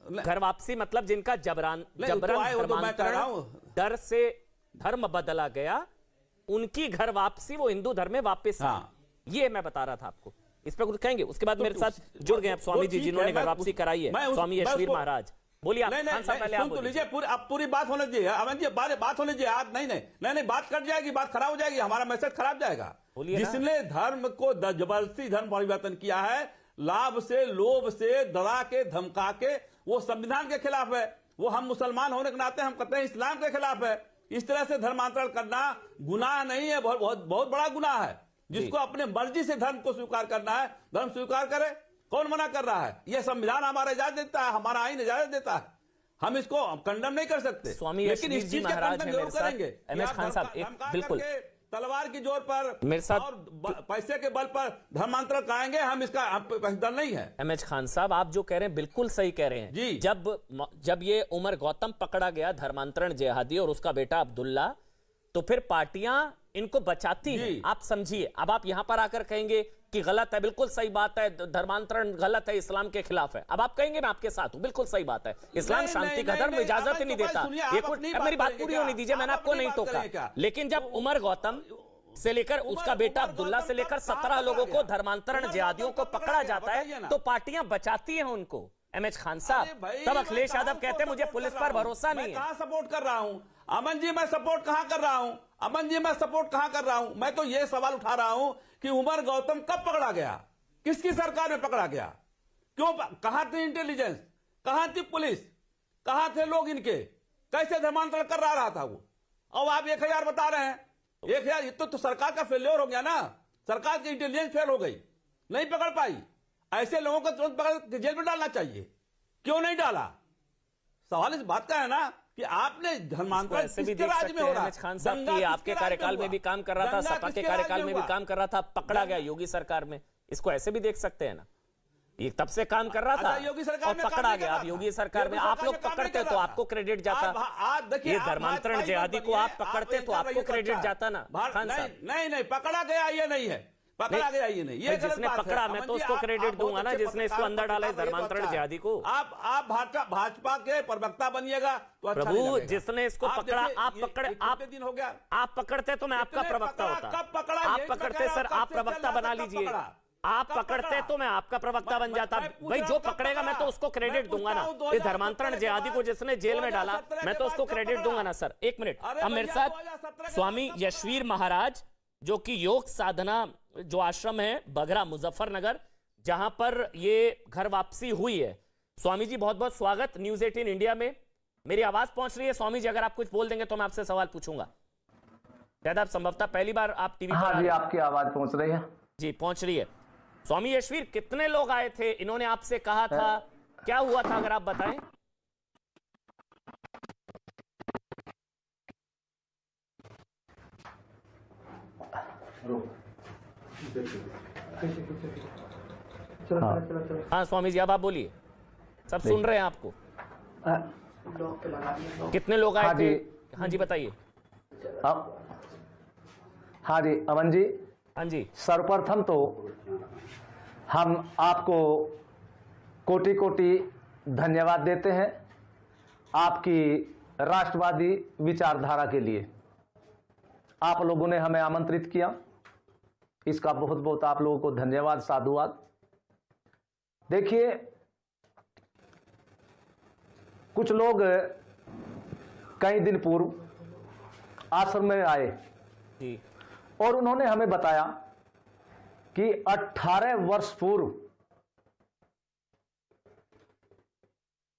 घर वापसी मतलब जिनका जबरन धर्मांतरण, डर से धर्म बदला गया, उनकी घर वापसी, वो हिंदू धर्म में वापस आई। ये मैं बता रहा था आपको। इस पर कुछ कहेंगे? उसके बाद मेरे साथ जुड़ गए स्वामी जी जिन्होंने घर वापसी कराई है, स्वामी यशवीर महाराज। बोलिए आप। खान साहब पहले आप बोलिए। पूरी बात होने दीजिए अमन जी, बात होने दीजिए। आज नहीं, बात कट जाएगी, बात खराब हो जाएगी, हमारा मैसेज खराब जाएगा। जिसने धर्म को जबरदस्ती धर्म परिवर्तन किया है, लाभ से, लोभ से, डरा के, धमका के, वो संविधान के खिलाफ है। वो हम मुसलमान होने के नाते हम कहते हैं इस्लाम के खिलाफ है। इस तरह से धर्मांतरण करना गुनाह नहीं है, बहुत बड़ा गुनाह है। जिसको अपने मर्जी से धर्म को स्वीकार करना है, धर्म स्वीकार करे, कौन मना कर रहा है? यह संविधान हमारा इजाजत देता है, हमारा आइन इजाजत देता है, हम इसको कंडम नहीं कर सकते। स्वामी यशवीर जी महाराज हैं मेरे साथ। एमएच खान साहब, एक बिल्कुल तलवार की जोर पर मेरे साथ और पैसे के बल पर धर्मांतरण कराएंगे, हम इसका दल नहीं है। एमएच खान साहब, आप जो कह रहे हैं बिल्कुल सही कह रहे हैं जी। जब ये उमर गौतम पकड़ा गया धर्मांतरण जिहादी और उसका बेटा अब्दुल्ला, तो फिर पार्टियां इनको बचाती हैं। आप समझिए, अब आप यहां पर आकर कहेंगे कि गलत है, बिल्कुल सही बात है, धर्मांतरण गलत है, इस्लाम के खिलाफ है। अब आप कहेंगे मैं आपके साथ हूं, बिल्कुल सही बात है, इस्लाम शांति का धर्म, इजाजत ही नहीं देता। मेरी बात पूरी होनी दीजिए, मैंने आपको नहीं टोका। लेकिन जब उमर गौतम से लेकर उसका बेटा अब्दुल्ला से लेकर 17 लोगों को धर्मांतरण जिहादियों को पकड़ा जाता है तो पार्टियां बचाती हैं उनको। एमएच खान साहब, तब अखिलेश यादव कहते हैं मुझे पुलिस पर भरोसा नहीं है। कहां सपोर्ट कर रहा हूं अमन जी? मैं सपोर्ट कहां कर रहा हूं अमन जी? मैं सपोर्ट कहां कर रहा हूं? मैं तो यह सवाल उठा रहा हूं कि उमर गौतम कब पकड़ा गया, किसकी सरकार में पकड़ा गया, क्यों, कहां थी इंटेलिजेंस, कहां थी पुलिस, कहां थे लोग इनके, कैसे धर्मांतरण कर रहा था वो? अब आप 1000 बता रहे हैं, 1000 तो सरकार का फेल्योर हो गया ना, सरकार की इंटेलिजेंस फेल हो गई, नहीं पकड़ पाई। ऐसे लोगों को तुरंत पकड़ जेल में डालना चाहिए, क्यों नहीं डाला? सवाल इस बात का है ना कि आपने धर्मांतरण किसके राज्य में हो रहा है? खान साहब की आपके कार्यकाल में भी काम कर रहा था, सपा के कार्यकाल में भी काम कर रहा था, पकड़ा गया योगी सरकार में, इसको ऐसे भी देख सकते हैं ना। ये तब से काम कर रहा था अच्छा, योगी सरकार और में काम पकड़ा नहीं गया। कर अब रहा योगी था। सरकार में योगी आप सरकार लोग में काम नहीं पकड़ते कर तो रहा आपको था। क्रेडिट जाता। आप देखिए, ये आप धर्मांतरण भाजपा जिहादी को बनिए, आप पकड़ते तो ये आपको कर रही है क्रेडिट तो जाता ना खान साहब। नहीं पकड़ा गया ये नहीं है, पकड़ा गया ये नहीं, ये जिसने पकड़ा मैं तो उसको क्रेडिट दूंगा ना, जिसने इसको अंदर डाला इस धर्मांतरण जिहादी को। आप भाजपा के प्रवक्ता बनिएगा तो अच्छा नहीं प्रभु, लगेगा। जिसने इसको पकड़ा आप पकड़े, आप दिन हो गया, आप पकड़ते तो मैं आपका कितने प्रवक्ता पकड़ा, होता। कब पकड़ा, आप यही पकड़ते पकड़ा, सर, कब आप से प्रवक्ता चल रहा बना था, कब लीजिए। पकड़ा? आप कब पकड़ते पकड़ा? तो मैं आपका प्रवक्ता बन जाता। मैं पूछ भाई रहा जो हूं, कब पकड़ेगा मैं तो पकड़ा? उसको क्रेडिट मैं दूंगा ना। पूछता हूं, इस धर्मांतरण जिहादी को जिसने जेल में डाला 2017 मैं तो उसको के बाद क्रेडिट कब दूंगा पकड़ा? ना सर। एक मिनट, अरे अब मेरे भैया, साथ 2017 के स्वामी बाद कब यशवीर पकड़ा? महाराज, जो कि योग साधना जो आश्रम है बघरा मुजफ्फरनगर, जहां पर ये घर वापसी हुई है। स्वामी जी बहुत बहुत स्वागत न्यूज 18 इंडिया में। मेरी आवाज पहुंच रही है स्वामी जी? अगर आप कुछ बोल देंगे तो मैं आपसे सवाल पूछूंगा। शायद आप संभवतः पहली बार आप टीवी पर। हाँ जी, आपकी आवाज पहुंच रही है जी, पहुंच रही है। स्वामी यशवीर, कितने लोग आए थे? इन्होंने आपसे कहा था, क्या हुआ था अगर आप बताएं? हाँ स्वामी जी, अब आप बोलिए, सब सुन रहे हैं आपको। कितने लोग आए हाँ थे? जी। हाँ जी बताइए। हाँ जी अमन जी, हाँ जी, सर्वप्रथम तो हम आपको कोटि कोटि धन्यवाद देते हैं आपकी राष्ट्रवादी विचारधारा के लिए। आप लोगों ने हमें आमंत्रित किया, इसका बहुत बहुत आप लोगों को धन्यवाद, साधुवाद। देखिए, कुछ लोग कई दिन पूर्व आश्रम में आए जी, और उन्होंने हमें बताया कि 18 वर्ष पूर्व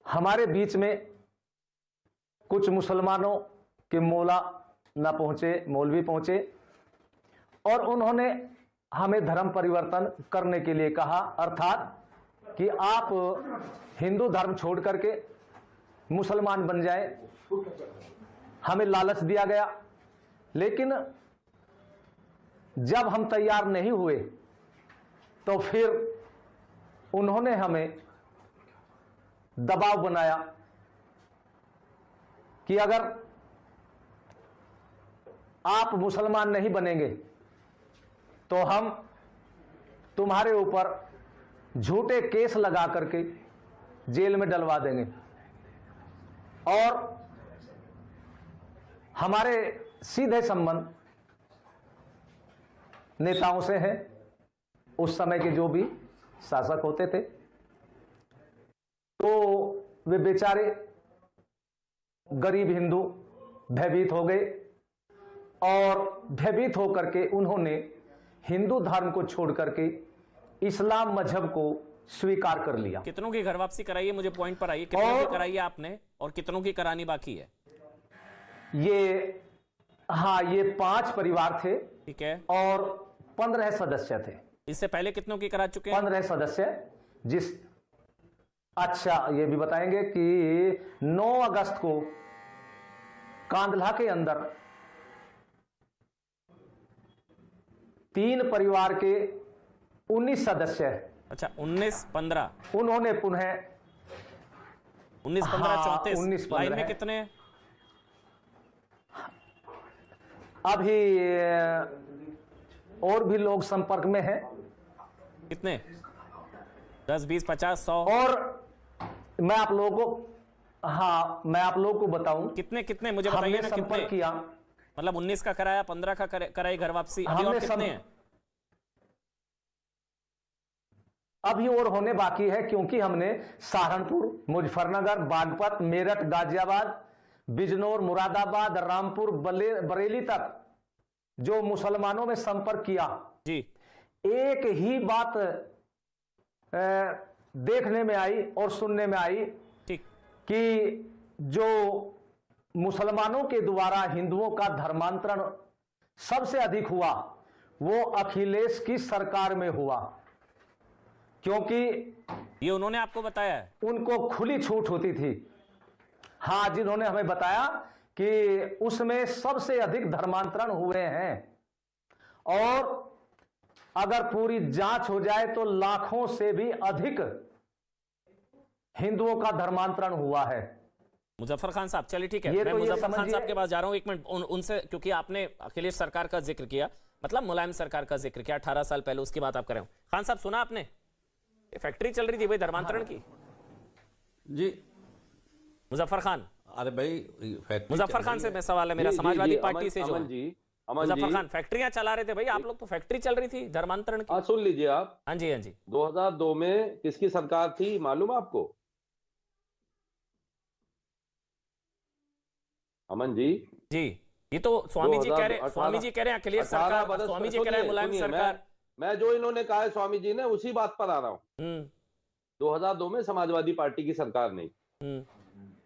हमारे बीच में कुछ मुसलमानों के मौला न पहुंचे, मौलवी पहुंचे, और उन्होंने हमें धर्म परिवर्तन करने के लिए कहा, अर्थात कि आप हिंदू धर्म छोड़ करके मुसलमान बन जाएं। हमें लालच दिया गया, लेकिन जब हम तैयार नहीं हुए तो फिर उन्होंने हमें दबाव बनाया कि अगर आप मुसलमान नहीं बनेंगे तो हम तुम्हारे ऊपर झूठे केस लगा करके जेल में डलवा देंगे। और हमारे सीधे संबंध नेताओं से हैं, उस समय के जो भी शासक होते थे। तो वे बेचारे गरीब हिंदू भयभीत हो गए और भयभीत होकर के उन्होंने हिंदू धर्म को छोड़ करके इस्लाम मजहब को स्वीकार कर लिया। कितनों की घर वापसी कराई है? मुझे पॉइंट पर आइए, कितनों की कराई है आपने और कितनों की करानी बाकी है? ये 5 परिवार थे, ठीक है, और 15 सदस्य थे। इससे पहले कितनों की करा चुके हैं? 15 सदस्य। अच्छा, ये भी बताएंगे कि 9 अगस्त को कांधला के अंदर 3 परिवार के 19 सदस्य, अच्छा 19-15, उन्होंने पुनः 19-15-34 19-15 लाइन में है। कितने हैं? अभी और भी लोग संपर्क में हैं। कितने? 10, 20, 50, 100? और मैं आप लोगों को मैं आप लोगों को बताऊं, कितने मुझे बताइए ना, संपर्क कितने? किया। मतलब 19 का कराया, 15 का कराई घर वापसी, अभी और कितने हैं? अभी और होने बाकी है, क्योंकि हमने सहारनपुर, मुजफ्फरनगर, बागपत, मेरठ, गाजियाबाद, बिजनौर, मुरादाबाद, रामपुर, बरेली तक जो मुसलमानों में संपर्क किया जी, एक ही बात देखने में आई और सुनने में आई, ठीक, कि जो मुसलमानों के द्वारा हिंदुओं का धर्मांतरण सबसे अधिक हुआ वो अखिलेश की सरकार में हुआ, क्योंकि ये उन्होंने आपको बताया है? उनको खुली छूट होती थी। हाँ, जिन्होंने हमें बताया कि उसमें सबसे अधिक धर्मांतरण हुए हैं। और अगर पूरी जांच हो जाए तो लाखों से भी अधिक हिंदुओं का धर्मांतरण हुआ है। मुजफ्फर खान साहब, चलिए ठीक है, ये मैं तो ये मुजफ्फर खान समझिए- साहब के पास जा रहा हूं, एक मिनट उनसे, क्योंकि आपने अखिलेश सरकार का जिक्र किया, मतलब मुलायम सरकार का जिक्र किया 18 साल पहले, उसकी बात आप कर रहे हो। खान साहब, सुना आपने, ये फैक्ट्री चल रही थी भाई धर्मांतरण की जी। मुजफ्फर खान, अरे भाई मुजफ्फर खान से मैं सवाल है मेरा, समाजवादी पार्टी से जो अमन जी, मुजफ्फर खान फैक्ट्रियां चला रहे थे भाई, आप लोग तो फैक्ट्री चल रही थी धर्मांतरण की। सुन लीजिए आप। हाँ जी, हाँ जी। 2002 में किसकी सरकार थी मालूम है आपको? अमन जी जी, ये तो स्वामी जी कह रहे हैं, स्वामी जी कह रहे हैं अखिलेश सरकार, स्वामी जी कह रहे हैं मुलायम सरकार। मैं जो इन्होंने कहा है स्वामी जी ने, उसी बात पर आ रहा हूं। 2002 में समाजवादी पार्टी की सरकार नहीं।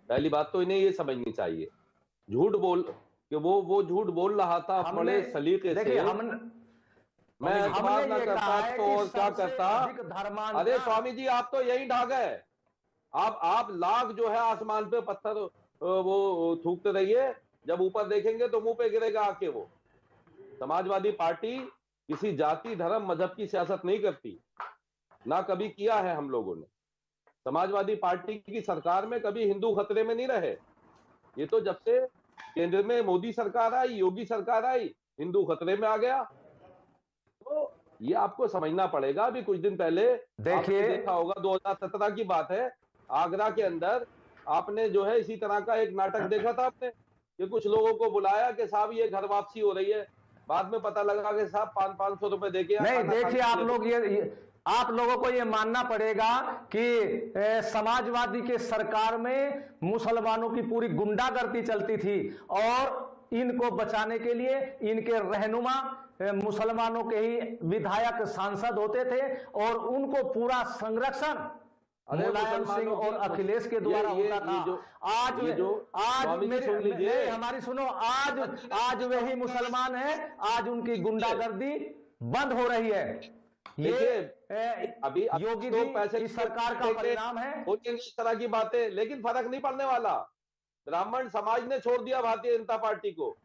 पहली बात तो इन्हें ये समझनी चाहिए, झूठ बोल कि वो झूठ बोल रहा था अपने सलीके से। मैं अखबार ना करता तो और क्या करता। अरे स्वामी जी, आप तो यही ढाक है, आप लाख जो है आसमान पे पत्थर वो थूकते रहिए, जब ऊपर देखेंगे तो मुंह पे गिरेगा आके। वो समाजवादी पार्टी किसी जाति धर्म मजहब की सियासत नहीं करती, ना कभी किया है हम लोगों ने। समाजवादी पार्टी की सरकार में कभी हिंदू खतरे में नहीं रहे। ये तो जब से केंद्र में मोदी सरकार आई, योगी सरकार आई, हिंदू खतरे में आ गया। तो ये आपको समझना पड़ेगा। अभी कुछ दिन पहले आपने देखा होगा, 2017 की बात है, आगरा के अंदर आपने जो है इसी तरह का एक नाटक देखा था आपने, कि कुछ लोगों को बुलाया कि साहब ये घर वापसी हो रही है, बाद में पता लगा कि साहब 500 रुपए देके नहीं। देखिए, आप लोग आप लोगों को ये मानना पड़ेगा कि समाजवादी के सरकार में मुसलमानों की पूरी गुंडागर्दी चलती थी, और इनको बचाने के लिए इनके रहनुमा मुसलमानों के ही विधायक सांसद होते थे, और उनको पूरा संरक्षण मुलायम सिंह और अखिलेश के द्वारा होता था। आज मेरे हमारी सुनो, आज वही मुसलमान है, आज उनकी गुंडागर्दी बंद हो रही है। ये अभी योगी तो जी पैसे की सरकार का परिणाम है। इस तरह की बातें, लेकिन फर्क नहीं पड़ने वाला। ब्राह्मण समाज ने छोड़ दिया भारतीय जनता पार्टी को,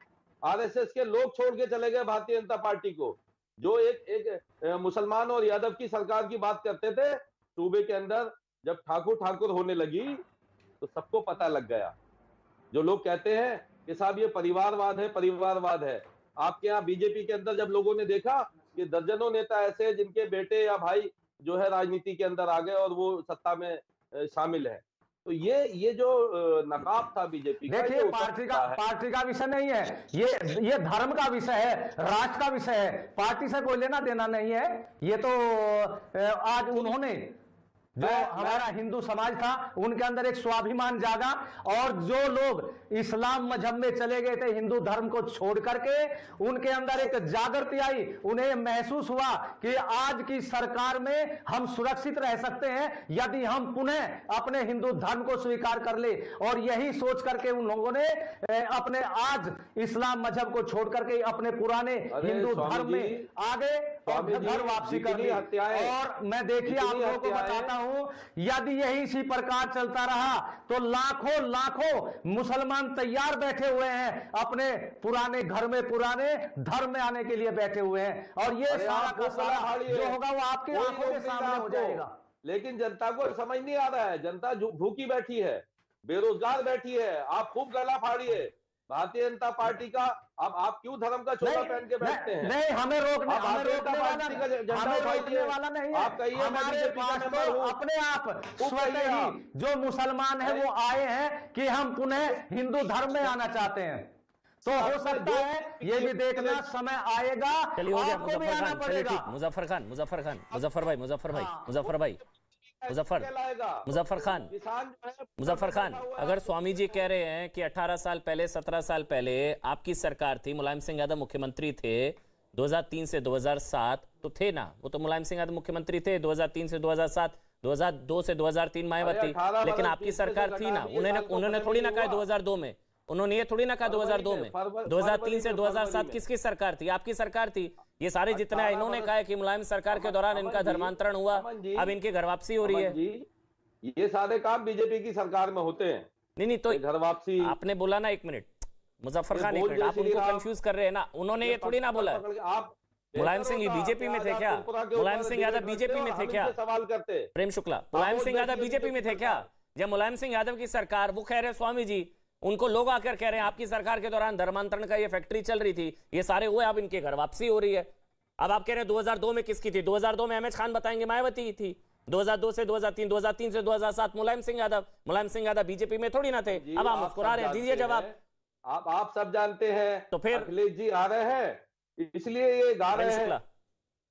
आरएसएस के लोग छोड़ के चले गए भारतीय जनता पार्टी को। जो एक मुसलमान और यादव की सरकार की बात करते थे सूबे के अंदर, जब ठाकुर होने लगी तो सबको पता लग गया। जो लोग कहते हैं कि साहब ये परिवारवाद है, आपके यहाँ बीजेपी के अंदर जब लोगों ने देखा कि दर्जनों नेता ऐसे जिनके बेटे या भाई जो है राजनीति के अंदर आ गए और वो सत्ता में शामिल है, तो ये जो नकाब था बीजेपी का, देखिए, पार्टी का विषय नहीं है ये धर्म का विषय है, राष्ट्र का विषय है, पार्टी से कोई लेना देना नहीं है। ये तो आज उन्होंने जो हमारा हिंदू समाज था उनके अंदर एक स्वाभिमान जागा, और जो लोग इस्लाम मजहब में चले गए थे हिंदू धर्म को छोड़ करके, उनके अंदर एक जागृति आई। उन्हें महसूस हुआ कि आज की सरकार में हम सुरक्षित रह सकते हैं यदि हम पुनः अपने हिंदू धर्म को स्वीकार कर ले। और यही सोच करके उन लोगों ने अपने आज इस्लाम मजहब को छोड़ करके अपने पुराने हिंदू धर्म में आगे और घर वापसी कर ली। और मैं देखिए आप लोगों को बताता हूं, यदि यही इसी प्रकार चलता रहा तो लाखों मुसलमान तैयार बैठे हुए हैं, अपने पुराने घर में पुराने धर्म में आने के लिए बैठे हुए हैं, और ये सारा का सारा जो होगा वो आपके आंखों के सामने हो जाएगा। लेकिन जनता को समझ नहीं आ रहा है, जनता भूखी बैठी है, बेरोजगार बैठी है। आप खूब गला फाड़िए भारतीय जनता पार्टी का। अब आप क्यों धर्म का चोला पहन के बैठते हैं? नहीं, हमें रोकने वाला नहीं है। आप कहिए हमारे पास तो अपने आप स्वतः ही जो मुसलमान है वो आए हैं कि हम पुनः हिंदू धर्म में आना चाहते हैं। तो हो सकता है ये भी देखना समय आएगा, आपको भी आना पड़ेगा। मुजफ्फर खान, अगर स्वामी जी कह रहे हैं कि 18 साल पहले 17 साल पहले आपकी सरकार थी, मुलायम सिंह यादव मुख्यमंत्री थे 2003 से 2007, तो थे ना, वो तो मुलायम सिंह यादव मुख्यमंत्री थे 2003 से 2007, 2002 से 2003 मायावती, लेकिन आपकी सरकार थी ना। उन्होंने थोड़ी ना कहा 2002 में, उन्होंने ये थोड़ी ना कहा 2002 में। 2003 से 2007 किसकी सरकार थी? आपकी सरकार थी। ये सारे जितने इन्होंने कहा है कि मुलायम सरकार के दौरान इनका धर्मांतरण हुआ, अब इनकी घर वापसी हो रही है। ये सारे काम बीजेपी की सरकार में होते हैं। नहीं तो घर वापसी आपने बोला ना, एक मिनट मुजफ्फर खान, एक मिनट, आप उनको कंफ्यूज कर रहे हैं ना। उन्होंने ये थोड़ी ना बोला। मुलायम सिंह बीजेपी में थे क्या? मुलायम सिंह यादव बीजेपी में थे क्या? सवाल करते प्रेम शुक्ला, मुलायम सिंह यादव बीजेपी में थे क्या? जब मुलायम सिंह यादव की सरकार, वो कह रहे स्वामी जी, उनको लोग आकर कह रहे हैं आपकी सरकार के दौरान धर्मांतरण का ये फैक्ट्री चल रही थी, ये सारे हुए, अब इनके घर वापसी हो रही है। अब आप कह रहे हैं 2002 में किसकी थी? 2002 में अहमद खान बताएंगे मायावती थी, 2002 से 2003, 2003 से 2007 मुलायम सिंह यादव बीजेपी में थोड़ी ना थे। अब आप मुस्कुरा रहे हैं, दीजिए जवाब। आप सब जानते हैं तो फिर अखिलेश जी आ रहे हैं इसलिए ये गा रहे हैं।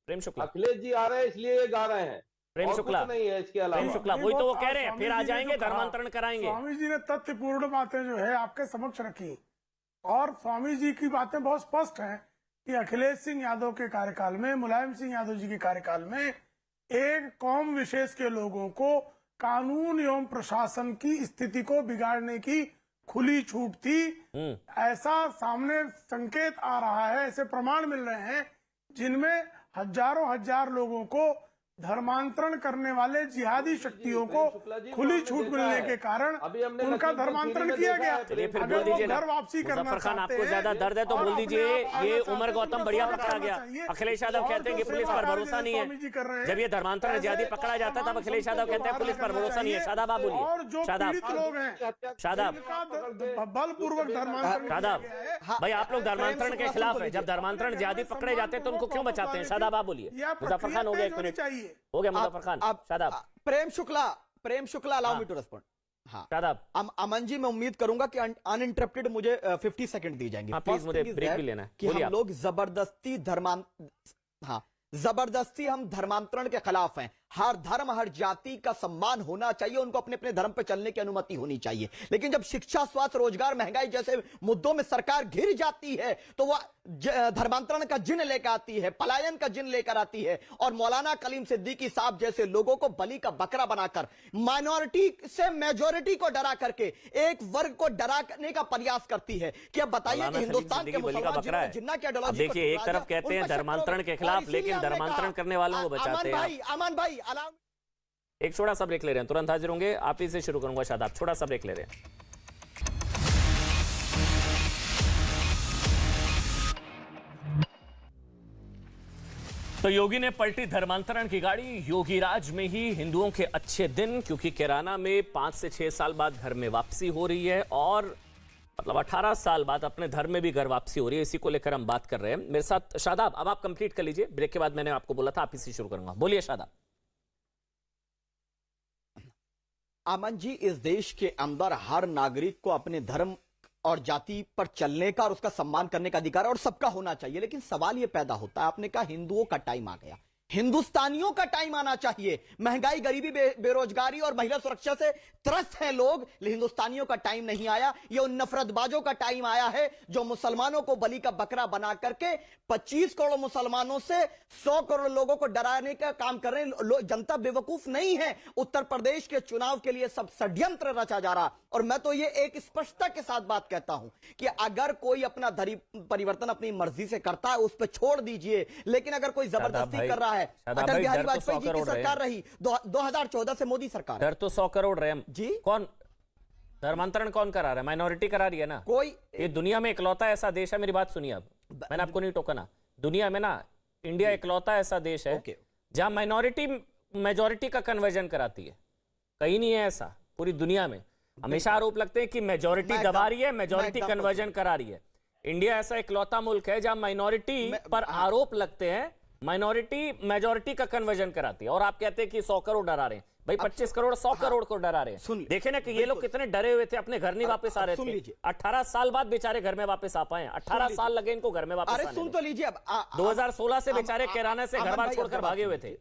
प्रेम शुक्ला, अखिलेश जी आ रहे हैं इसलिए ये गा रहे हैं, प्रेम शुक्ला नहीं है इसके अलावा। प्रेम शुक्ला, वही तो वो कह रहे हैं, फिर आ जाएंगे धर्मांतरण कराएंगे। स्वामी जी ने तथ्यपूर्ण बातें जो है आपके समक्ष रखी, और स्वामी जी की बातें बहुत स्पष्ट हैं कि अखिलेश सिंह यादव के कार्यकाल में, मुलायम सिंह यादव जी के कार्यकाल में एक कौम विशेष के लोगों को कानून एवं प्रशासन की स्थिति को बिगाड़ने की खुली छूट थी। ऐसा सामने संकेत आ रहा है, ऐसे प्रमाण मिल रहे हैं जिनमें हजारों हजार लोगों को धर्मांतरण करने वाले जिहादी शक्तियों को खुली छूट मिलने के कारण उनका धर्मांतरण किया गया। चलिए फिर बोल दीजिए ना, घर वापसी करना मुजफ्फर खान चाहते आपको हैं ज्यादा दर्द है तो और बोल अपने दीजिए। आप ये आना उमर चाहते गौतम हैं, बढ़िया तो पकड़ा गया। चाहिए। अखिलेश यादव कहते हैं कि पुलिस पर भरोसा नहीं है। जब ये धर्मांतरण जिहादी पकड़ा जाता तब अखिलेश यादव कहते हैं पुलिस पर भरोसा नहीं है। शादाब आप बोलिए। और जो पीड़ित लोग हैं, शादाब बलपूर्वक धर्मांतरण शादाब भाई, आप लोग धर्मांतरण के खिलाफ है। जब धर्मांतरण जिहादी पकड़े जाते हैं तो उनको क्यों बचाते हैं? शादाब आप बोलिए। मुजफ्फर खान हो गया, 1 मिनट हो गया। Muzaffar Khan, Shadab. Prem Shukla allow me to respond. हाँ शादाब। अमन जी, मैं उम्मीद करूंगा कि अनइंटरप्टेड मुझे 50 सेकंड दी जाएंगे। प्लीज, मुझे ब्रेक भी लेना है कि हम लोग जबरदस्ती हम धर्मांतरण के खिलाफ हैं। हर धर्म, हर जाति का सम्मान होना चाहिए, उनको अपने अपने धर्म पर चलने की अनुमति होनी चाहिए। लेकिन जब शिक्षा, स्वास्थ्य, रोजगार, महंगाई जैसे मुद्दों में सरकार घिर जाती है तो वह धर्मांतरण का जिन लेकर आती है, पलायन का जिन लेकर आती है, और मौलाना कलीम सिद्दीकी साहब जैसे लोगों को बलि का बकरा बनाकर माइनॉरिटी से मेजॉरिटी को डरा करके एक वर्ग को डराने का प्रयास करती है। क्या बताइए कि हिंदुस्तान के मुसलमान जिन्ना की आइडियोलॉजी, देखिए, एक तरफ कहते हैं धर्मांतरण के खिलाफ, लेकिन धर्मांतरण करने वालों को बचाते हैं। अमन भाई एक छोटा सा ब्रेक ले रहे हैं, तुरंत हाजिर होंगे। आप ही से शुरू करूंगा शादाब, छोटा सा ब्रेक ले रहे हैं। तो योगी ने पलटी धर्मांतरण की गाड़ी। योगी राज में ही हिंदुओं के अच्छे दिन, क्योंकि कैराना में 5 से 6 साल बाद घर में वापसी हो रही है, और मतलब 18 साल बाद अपने धर्म में भी घर वापसी हो रही है। इसी को लेकर हम बात कर रहे हैं। मेरे साथ शादाब, अब आप कंप्लीट कर लीजिए। ब्रेक के बाद मैंने आपको बोला था आप इसी शुरू करूंगा, बोलिए शादाब। अमन जी, इस देश के अंदर हर नागरिक को अपने धर्म और जाति पर चलने का और उसका सम्मान करने का अधिकार और सबका होना चाहिए। लेकिन सवाल यह पैदा होता है, आपने कहा हिंदुओं का टाइम आ गया, हिंदुस्तानियों का टाइम आना चाहिए। महंगाई, गरीबी, बेरोजगारी और महिला सुरक्षा से त्रस्त हैं लोग, हिंदुस्तानियों का टाइम नहीं आया। ये उन नफरतबाजों का टाइम आया है जो मुसलमानों को बलि का बकरा बना करके 25 करोड़ मुसलमानों से 100 करोड़ लोगों को डराने का काम कर रहे हैं। जनता बेवकूफ नहीं है। उत्तर प्रदेश के चुनाव के लिए सब षड्यंत्र रचा जा रहा। और मैं तो ये एक स्पष्टता के साथ बात कहता हूं कि अगर कोई अपना धर्म परिवर्तन अपनी मर्जी से करता है उस पर छोड़ दीजिए, लेकिन अगर कोई जबरदस्ती कर रहा है, अटल बिहारी वाजपेयी जी की सरकार रही, 2014 से मोदी सरकार, डर तो 100 करोड़ रहे जी। कौन धर्मांतरण कौन करा रहा है? माइनॉरिटी करा रही है ना। कोई ये दुनिया में इकलौता ऐसा देश है, मेरी बात सुनिए, अब मैंने आपको नहीं टोका ना, दुनिया में ना इंडिया इकलौता ऐसा देश है जहां माइनॉरिटी मेजॉरिटी का कन्वर्जन कराती है। कहीं नहीं है ऐसा पूरी दुनिया में। हमेशा आरोप लगते हैं कि मेजॉरिटी दबा रही है, मेजॉरिटी कन्वर्जन करा रही है। इंडिया ऐसा इकलौता मुल्क है जहां माइनॉरिटी पर आरोप लगते हैं, माइनॉरिटी मेजॉरिटी का कन्वर्जन कराती है। और आप कहते हैं कि 100 करोड़ डरा रहे हैं। भाई 25 करोड़ 100 करोड़ को डरा रहे हैं। देखे ना कि ये लोग कितने डरे हुए थे, अपने घर नहीं वापस आ रहे थे। 18 साल बाद बेचारे घर में वापस आ पाए। 18 साल लगे इनको घर में वापस आने में। सुन तो लीजिए, अब 2016 से बेचारे कैराना से घर बार छोड़कर भागे हुए थे।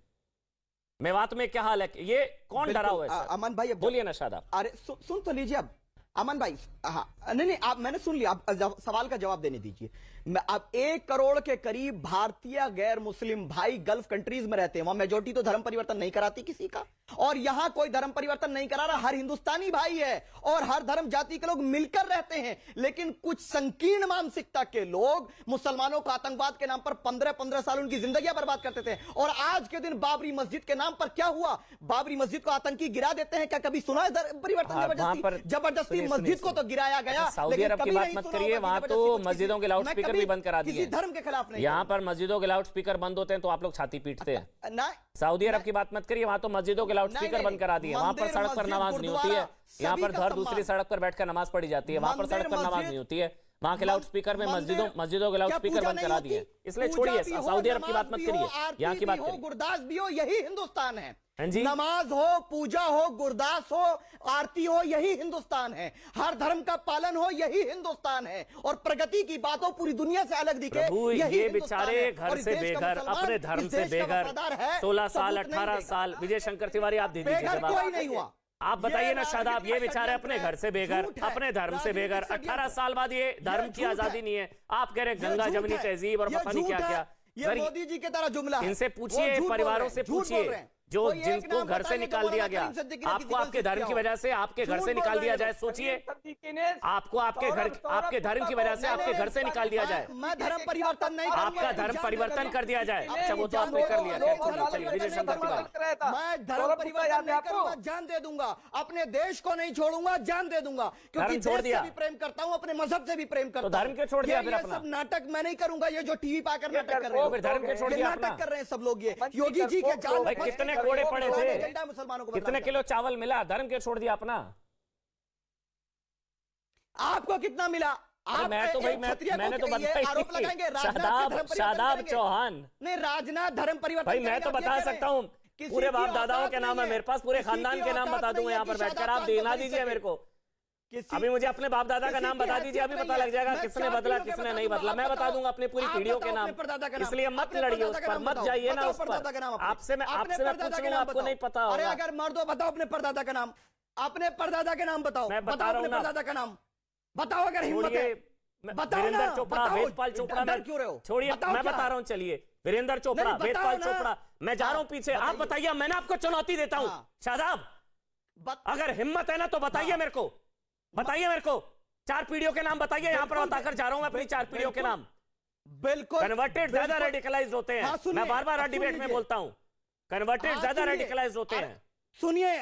मेवात में क्या हाल है? ये कौन डरा हुआ है? अमन भाई बोलिए ना शादाब। अरे सुन तो लीजिए अब अमन भाई। हाँ नहीं, आप मैंने सुन लिया, आप सवाल का जवाब देने दीजिए। अब 1 करोड़ के करीब भारतीय गैर मुस्लिम भाई गल्फ कंट्रीज में रहते हैं, वहां मेजॉरिटी तो धर्म परिवर्तन नहीं कराती किसी का, और यहां कोई धर्म परिवर्तन नहीं करा रहा। हर हिंदुस्तानी भाई है और हर धर्म जाति के लोग मिलकर रहते हैं। लेकिन कुछ संकीर्ण मानसिकता के लोग मुसलमानों को आतंकवाद के नाम पर 15-15 साल उनकी जिंदगियां बर्बाद करते थे। और आज के दिन बाबरी मस्जिद के नाम पर क्या हुआ? बाबरी मस्जिद को आतंकी गिरा देते हैं। क्या कभी सुना है परिवर्तन? जबरदस्ती मस्जिद को तो गिराया गया। सऊदी अरब की बात मत करिए, वहां तो मस्जिदों के लाउडस्पीकर स्पीकर भी बंद करा दिए किसी धर्म के खिलाफ नहीं। यहाँ पर मस्जिदों के लाउड स्पीकर बंद होते हैं तो आप लोग छाती पीटते हैं। ना सऊदी अरब की बात मत करिए, वहां तो मस्जिदों के लाउड स्पीकर बंद करा दिए, वहां पर सड़क पर नमाज नहीं होती है। यहाँ पर हर दूसरी सड़क पर बैठकर नमाज पढ़ी जाती है, वहां पर सड़क पर नमाज नहीं होती है। वहां के लाउड स्पीकर में मस्जिदों के लाउड स्पीकर बंद करा दिए। इसलिए छोड़िए, सऊदी अरब की बात मत करिए, यहाँ की बात करिए। गुरदास भी हो, यही हिंदुस्तान है। जी? नमाज हो, पूजा हो, गुरदास हो, आरती हो, यही हिंदुस्तान है। हर धर्म का पालन हो, यही हिंदुस्तान है। और प्रगति की बात हो, पूरी दुनिया से अलग दिखे, ये बेचारे घर से बेघर, अपने धर्म से बेघर, 16 साल 18 साल। विजय शंकर तिवारी आप दे दीजिए जवाब। कोई नहीं हुआ। आप बताइए ना शादाब, ये बेचारे अपने घर से बेघर, अपने धर्म से बेघर, 18 साल बाद ये धर्म की आजादी नहीं है। आप कह रहे गंगा जमनी तहजीब और पता नहीं क्या क्या। ये मोदी जी की तरह जुमला है। इनसे पूछिए, परिवारों से पूछिए जो जिनको घर से निकाल दिया गया। आपको आपके धर्म की वजह से आपके घर से निकाल दिया जाए, सोचिए आपको आपके धर्म की वजह से आपके घर से निकाल दिया जाए, मैं धर्म परिवर्तन नहीं, आपका धर्म परिवर्तन कर दिया जाए। अच्छा वो तो आपने कर लिया। चलिए विजय शंकर तिवारी, मैं धर्म परिवर्तन नहीं करूंगा, जान दे दूंगा, अपने देश को नहीं छोड़ूंगा, जान दे दूंगा, क्योंकि देश से भी प्रेम करता हूं, अपने मजहब से भी प्रेम करता हूं। धर्म के छोड़ दिया फिर अपना? सब नाटक मैं नहीं करूंगा, ये जो टीवी पर आकर नाटक कर रहे हैं, धर्म के छोड़ दिया, नाटक कर रहे हैं सब लोग। ये योगी जी के जाल में कितने कोड़े पड़े थे, मुसलमानों को कितने किलो चावल मिला, धर्म के छोड़ दिया अपना। आपको कितना मिला? मैं तो भाई मैंने तो बताया, आरोप लगाएंगे शादाब चौहान नहीं, राजनाथ धर्म परिवर्तन। भाई मैं तो बता सकता हूँ, पूरे बाप दादाओं के नाम है मेरे पास, पूरे खानदान के नाम बता दूंगा यहाँ पर बैठकर। आप देना दीजिए मेरे को, अभी मुझे अपने बाप दादा का नाम बता दीजिए, अभी पता लग जाएगा किसने बदला किसने नहीं बदला। मैं बता दूंगा अपनी पूरी पीढ़ियों के नाम, इसलिए मत लड़िए उस पर, मत जाइए ना उस पर। आपसे मैं पूछ लूंगा, आपको नहीं पता अरे अगर मर्दो बताओ अपने परदादा का नाम, अपने परदादा के नाम बताओ। मैं बता रहा हूँ परदादा का नाम बताओ, अगर हिम्मत है बताओ। वीरेंद्र चोपड़ा, वेदपाल चोपड़ा, छोड़िए मैं बता रहा हूँ। चलिए वीरेंद्र चोपड़ा, वेदपाल चोपड़ा, मैं जा रहा हूँ पीछे। आप बताइए, मैंने आपको चुनौती देता हूँ शादाब, अगर हिम्मत है ना तो बताइए मेरे को, बताइए मेरे को 4 पीढ़ियों के नाम बताइए। यहाँ पर बताकर जा रहा हूं मैं अपनी 4 पीढ़ियों के नाम। बिल्कुल कन्वर्टेड ज्यादा रेडिकलाइज्ड होते हैं। मैं बार बार डिबेट में बोलता हूं, कन्वर्टेड ज्यादा रेडिकलाइज्ड होते हैं। सुनिए,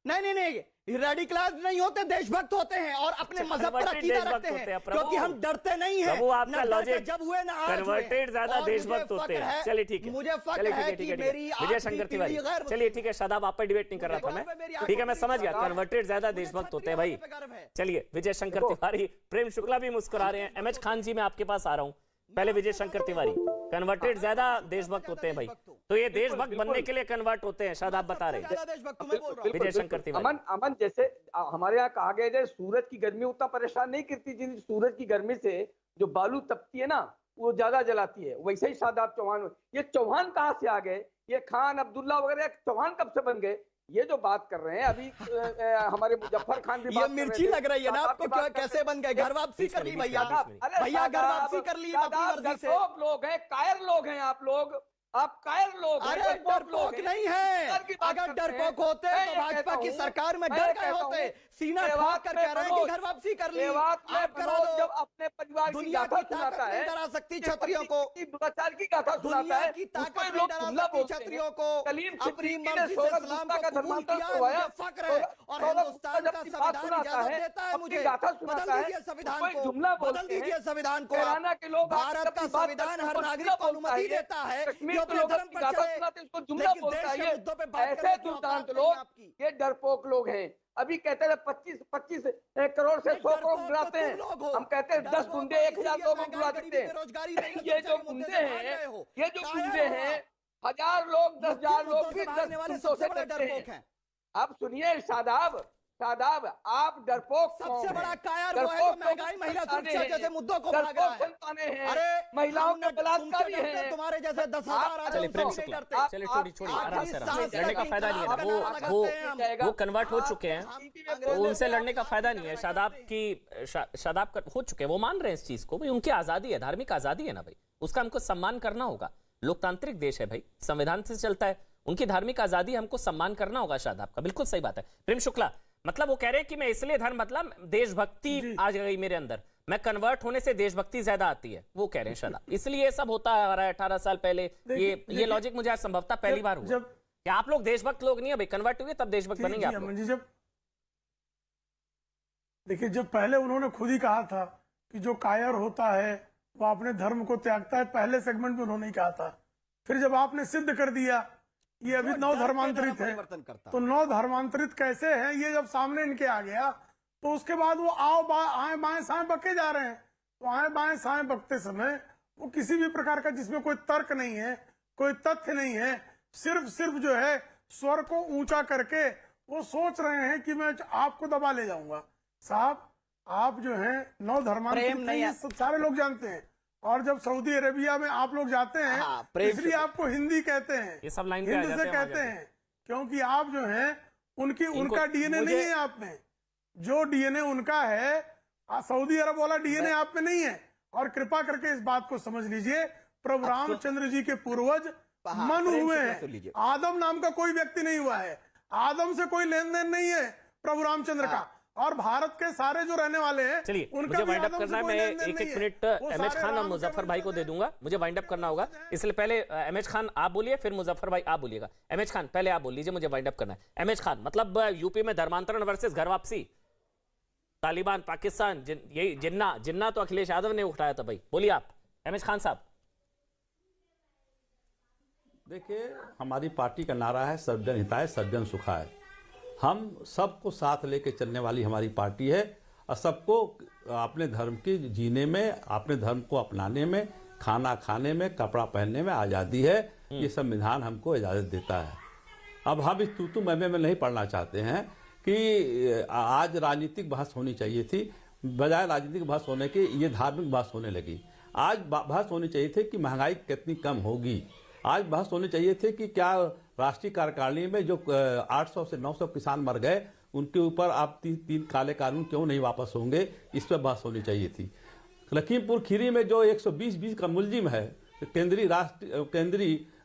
नहीं रेडिकलाइज नहीं होते, देशभक्त होते हैं और अपने मजहब पर अकीदा रखते हैं, क्योंकि हम डरते नहीं हैं। प्रभु आपका लॉजिक, जब हुए ना कन्वर्टेड ज्यादा देशभक्त होते हैं। चलिए ठीक है, मुझे फक्र है कि मेरी विजय शंकर तिवारी, चलिए ठीक है शादाब, आप पर डिबेट नहीं कर रहा था मैं, ठीक है मैं समझ गया, कन्वर्टेड ज्यादा देशभक्त होते हैं भाई। चलिए विजय शंकर तिवारी, प्रेम शुक्ला भी मुस्कुरा रहे हैं। एमएच खान जी मैं आपके पास आ रहा हूं, पहले विजय शंकर तिवारी, कन्वर्टेड ज्यादा देशभक्त होते हैं भाई, तो ये देशभक्त बनने के लिए कन्वर्ट होते हैं, शायद आप बता रहे हैं। विजय शंकर तिवारी, अमन जैसे हमारे यहाँ कहा गया है, सूरज की गर्मी उतना परेशान नहीं करती जिन सूरज की गर्मी से जो बालू तपती है ना वो ज्यादा जलाती है, वैसे ही शादाब चौहान। ये चौहान कहाँ से आ गए, ये खान अब्दुल्ला वगैरह चौहान कब से बन गए, ये जो बात कर रहे हैं अभी हमारे मुजफ्फर खान भी ये मिर्ची लग रही है ना आपको, कैसे बन गए, घर वापसी कर ली भैया, भैया घर वापसी कर ली अपनी मर्जी से। लोग हैं, कायर लोग हैं आप लोग, आप कायर लोग। अरे डरपोक नहीं है, अगर डरपोक होते तो भाजपा की सरकार में डर गए होते, सीना ठोक कर कह रहे हैं कि घर वापसी कर ली। आप करा दो, जब अपने परिवार की गाथा सुनाता है, डरा सकती छत्रियों को, दुराचार की गाथा सुनाता है, की ताकत नहीं डरा सकती छत्रियों को, अपनी मर्जी से इस्लाम को कबूल किया, मुझे फक्र है और हिंदुस्तान का संविधान इजाजत देता है मुझे। बदल दीजिए संविधान को, बदल दीजिए संविधान को। भारत का संविधान हर नागरिक को अनुमति देता है अपने धर्म पर चले, लेकिन देश के मुद्दों पे बात करने की औकात नहीं है आपकी। ये डरपोक लोग हैं। अभी कहते हैं 25 करोड़ से 100 करोड़ बुलाते हैं, हम कहते हैं 10 गुंडे 1000 लोगों को बुला देते हैं। ये जो गुंडे हैं 1000 लोग 10,000 लोग भी 10 से डरते हैं। आप सुनिए शादाब, आप डरपोक सबसे बड़ा कायर वो है जो महंगाई, महिला सुरक्षा जैसे मुद्दों को भाग रहा है। अरे महिलाओं का बलात्कार है, तुम्हारे जैसे 10,000 चलिए प्रेम शुक्ला, चलिए छोड़िए आराम से, लड़ने का फायदा नहीं है ना, वो कन्वर्ट हो चुके हैं, तो उनसे लड़ने का फायदा नहीं है। शादाब हो चुके हैं, वो मान रहे हैं इस चीज को, भाई उनकी आजादी है, धार्मिक आजादी है ना भाई, उसका हमको सम्मान करना होगा। लोकतांत्रिक देश है भाई, संविधान से चलता है, उनकी धार्मिक आजादी हमको सम्मान करना होगा। शादाब का बिल्कुल सही बात है। प्रेम शुक्ला, मतलब वो कह रहे हैं कि मैं इसलिए धर्म, मतलब देशभक्ति आ गई मेरे अंदर, मैं कन्वर्ट होने से देशभक्ति ज्यादा आती है, वो कह रहे हैं शादाब, इसलिए सब होता आ रहा है 18 साल पहले। ये लॉजिक मुझे आज संभवतः पहली बार हुआ कि आप लोग देशभक्त लोग नहीं है भाई, कन्वर्ट हुए तब देशभक्त बनेंगे आप लोग। देखिए जब पहले उन्होंने खुद ही कहा था कि जो कायर होता है वो अपने धर्म को त्यागता है। पहले सेगमेंट में उन्होंने कहा था। फिर जब आपने सिद्ध कर दिया ये अभी नौ धर्मांतरित है, तो नौ धर्मांतरित कैसे हैं ये जब सामने इनके आ गया, तो उसके बाद वो आए बाएं साएं बके जा रहे हैं। तो आए बाएं साएं बकते समय वो किसी भी प्रकार का जिसमें कोई तर्क नहीं है, कोई तथ्य नहीं है, सिर्फ जो है स्वर को ऊंचा करके वो सोच रहे हैं कि मैं आपको दबा ले जाऊंगा। साहब आप जो है नौ धर्मांतरित सारे लोग जानते हैं, और जब सऊदी अरेबिया में आप लोग जाते हैं इसलिए आपको हिंदी कहते हैं, ये सब लाइन हिंद से कहते हैं, क्योंकि आप जो है उनका डीएनए नहीं है आप में। जो डीएनए उनका है सऊदी अरब वाला डीएनए आप में नहीं है। और कृपा करके इस बात को समझ लीजिए, प्रभु रामचंद्र जी के पूर्वज मनु हुए हैं, आदम नाम का कोई व्यक्ति नहीं हुआ है। आदम से कोई लेन देन नहीं है प्रभु रामचंद्र का। और भारत के सारे जो रहने वाले हैं, चलिए मुझे वाइंड अप करना है। मैं एक मिनट एमएच खान और मुजफ्फर भाई को दे दूंगा, मुझे वाइंड अप करना होगा। इसलिए पहले एमएच खान आप बोलिए, फिर मुजफ्फर भाई आप बोलिएगा। एमएच खान पहले आप बोल लीजिए, मुझे वाइंड अप करना है। एमएच खान, मतलब यूपी में धर्मांतरण वर्सेस घर वापसी, तालिबान, पाकिस्तान, यही जिन्ना तो अखिलेश यादव ने उठाया था भाई, बोलिए आप एमएच खान साहब। देखिए, हमारी पार्टी का नारा है सर्वजन हिताय सर्वजन सुखाय। हम सबको साथ लेके चलने वाली हमारी पार्टी है, और सबको अपने धर्म के जीने में, अपने धर्म को अपनाने में, खाना खाने में, कपड़ा पहनने में आज़ादी है। ये संविधान हमको इजाज़त देता है। अब हम इस तू मैं में नहीं पढ़ना चाहते हैं कि आज राजनीतिक बहस होनी चाहिए थी, बजाय राजनीतिक बहस होने के ये धार्मिक बहस होने लगी। आज बहस होनी चाहिए थी कि महंगाई कितनी कम होगी। आज बहस होनी चाहिए थी कि क्या राष्ट्रीय कार्यकारिणी में जो 800 से 900 किसान मर गए उनके ऊपर आप तीन काले कानून क्यों नहीं वापस होंगे, इस पर बहस होनी चाहिए थी। लखीमपुर खीरी में जो 120 का मुलजिम है, केंद्रीय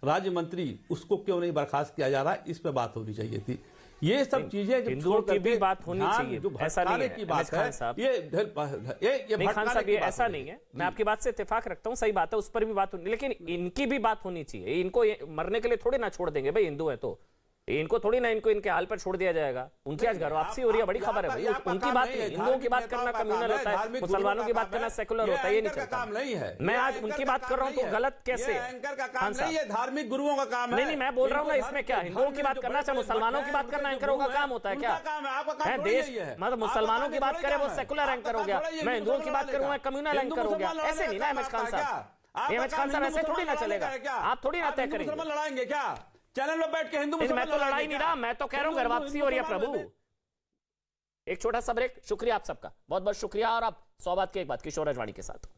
राज्य मंत्री, उसको क्यों नहीं बर्खास्त किया जा रहा, इस पर बात होनी चाहिए थी। ये सब चीजें हिंदुओं की भी बात होनी चाहिए, जो ऐसा नहीं की बात है, ये खान साहब ये ऐसा नहीं है। मैं आपकी बात से इत्तेफाक रखता हूँ, सही बात है, उस पर भी बात होनी, लेकिन इनकी भी बात होनी चाहिए। इनको मरने के लिए थोड़ी ना छोड़ देंगे भाई, हिंदू है तो इनको थोड़ी ना इनके हाल पर छोड़ दिया जाएगा। उनकी आज घर वापसी हो रही है, बड़ी खबर है भाई। उनकी बात नहीं, हिंदुओं की बात करना कम्युनल होता है, मुसलमानों की बात करना सेकुलर होता है, ये नहीं चलता। मैं आज उनकी बात कर रहा हूँ तो गलत कैसे? धार्मिक गुरुओं का काम नहीं, मैं बोल रहा हूँ ना, इसमें क्या हिंदुओं की बात करना चाहे मुसलमानों की बात करना एंकरों का काम होता है क्या? है देश, मतलब मुसलमानों की बात करे वो सेकुलर एंकर हो गया, मैं हिंदुओं की बात करूँ कम्युनल एंकर हो गया। ऐसे नहीं ना एमएच खान साहब, एमएच खान साहब ऐसे थोड़ी ना चलेगा। आप थोड़ी ना तय करेंगे, लड़ाएंगे क्या चैनल में बैठ के हिंदू मुसलमान? मैं तो लड़ाई नहीं रहा, मैं तो कह रहा हूं घर वापसी हो रही है प्रभु। एक छोटा सा ब्रेक, शुक्रिया आप सबका, बहुत बहुत शुक्रिया। और अब 100 बात की एक बात किशोर रजवाड़ी के साथ।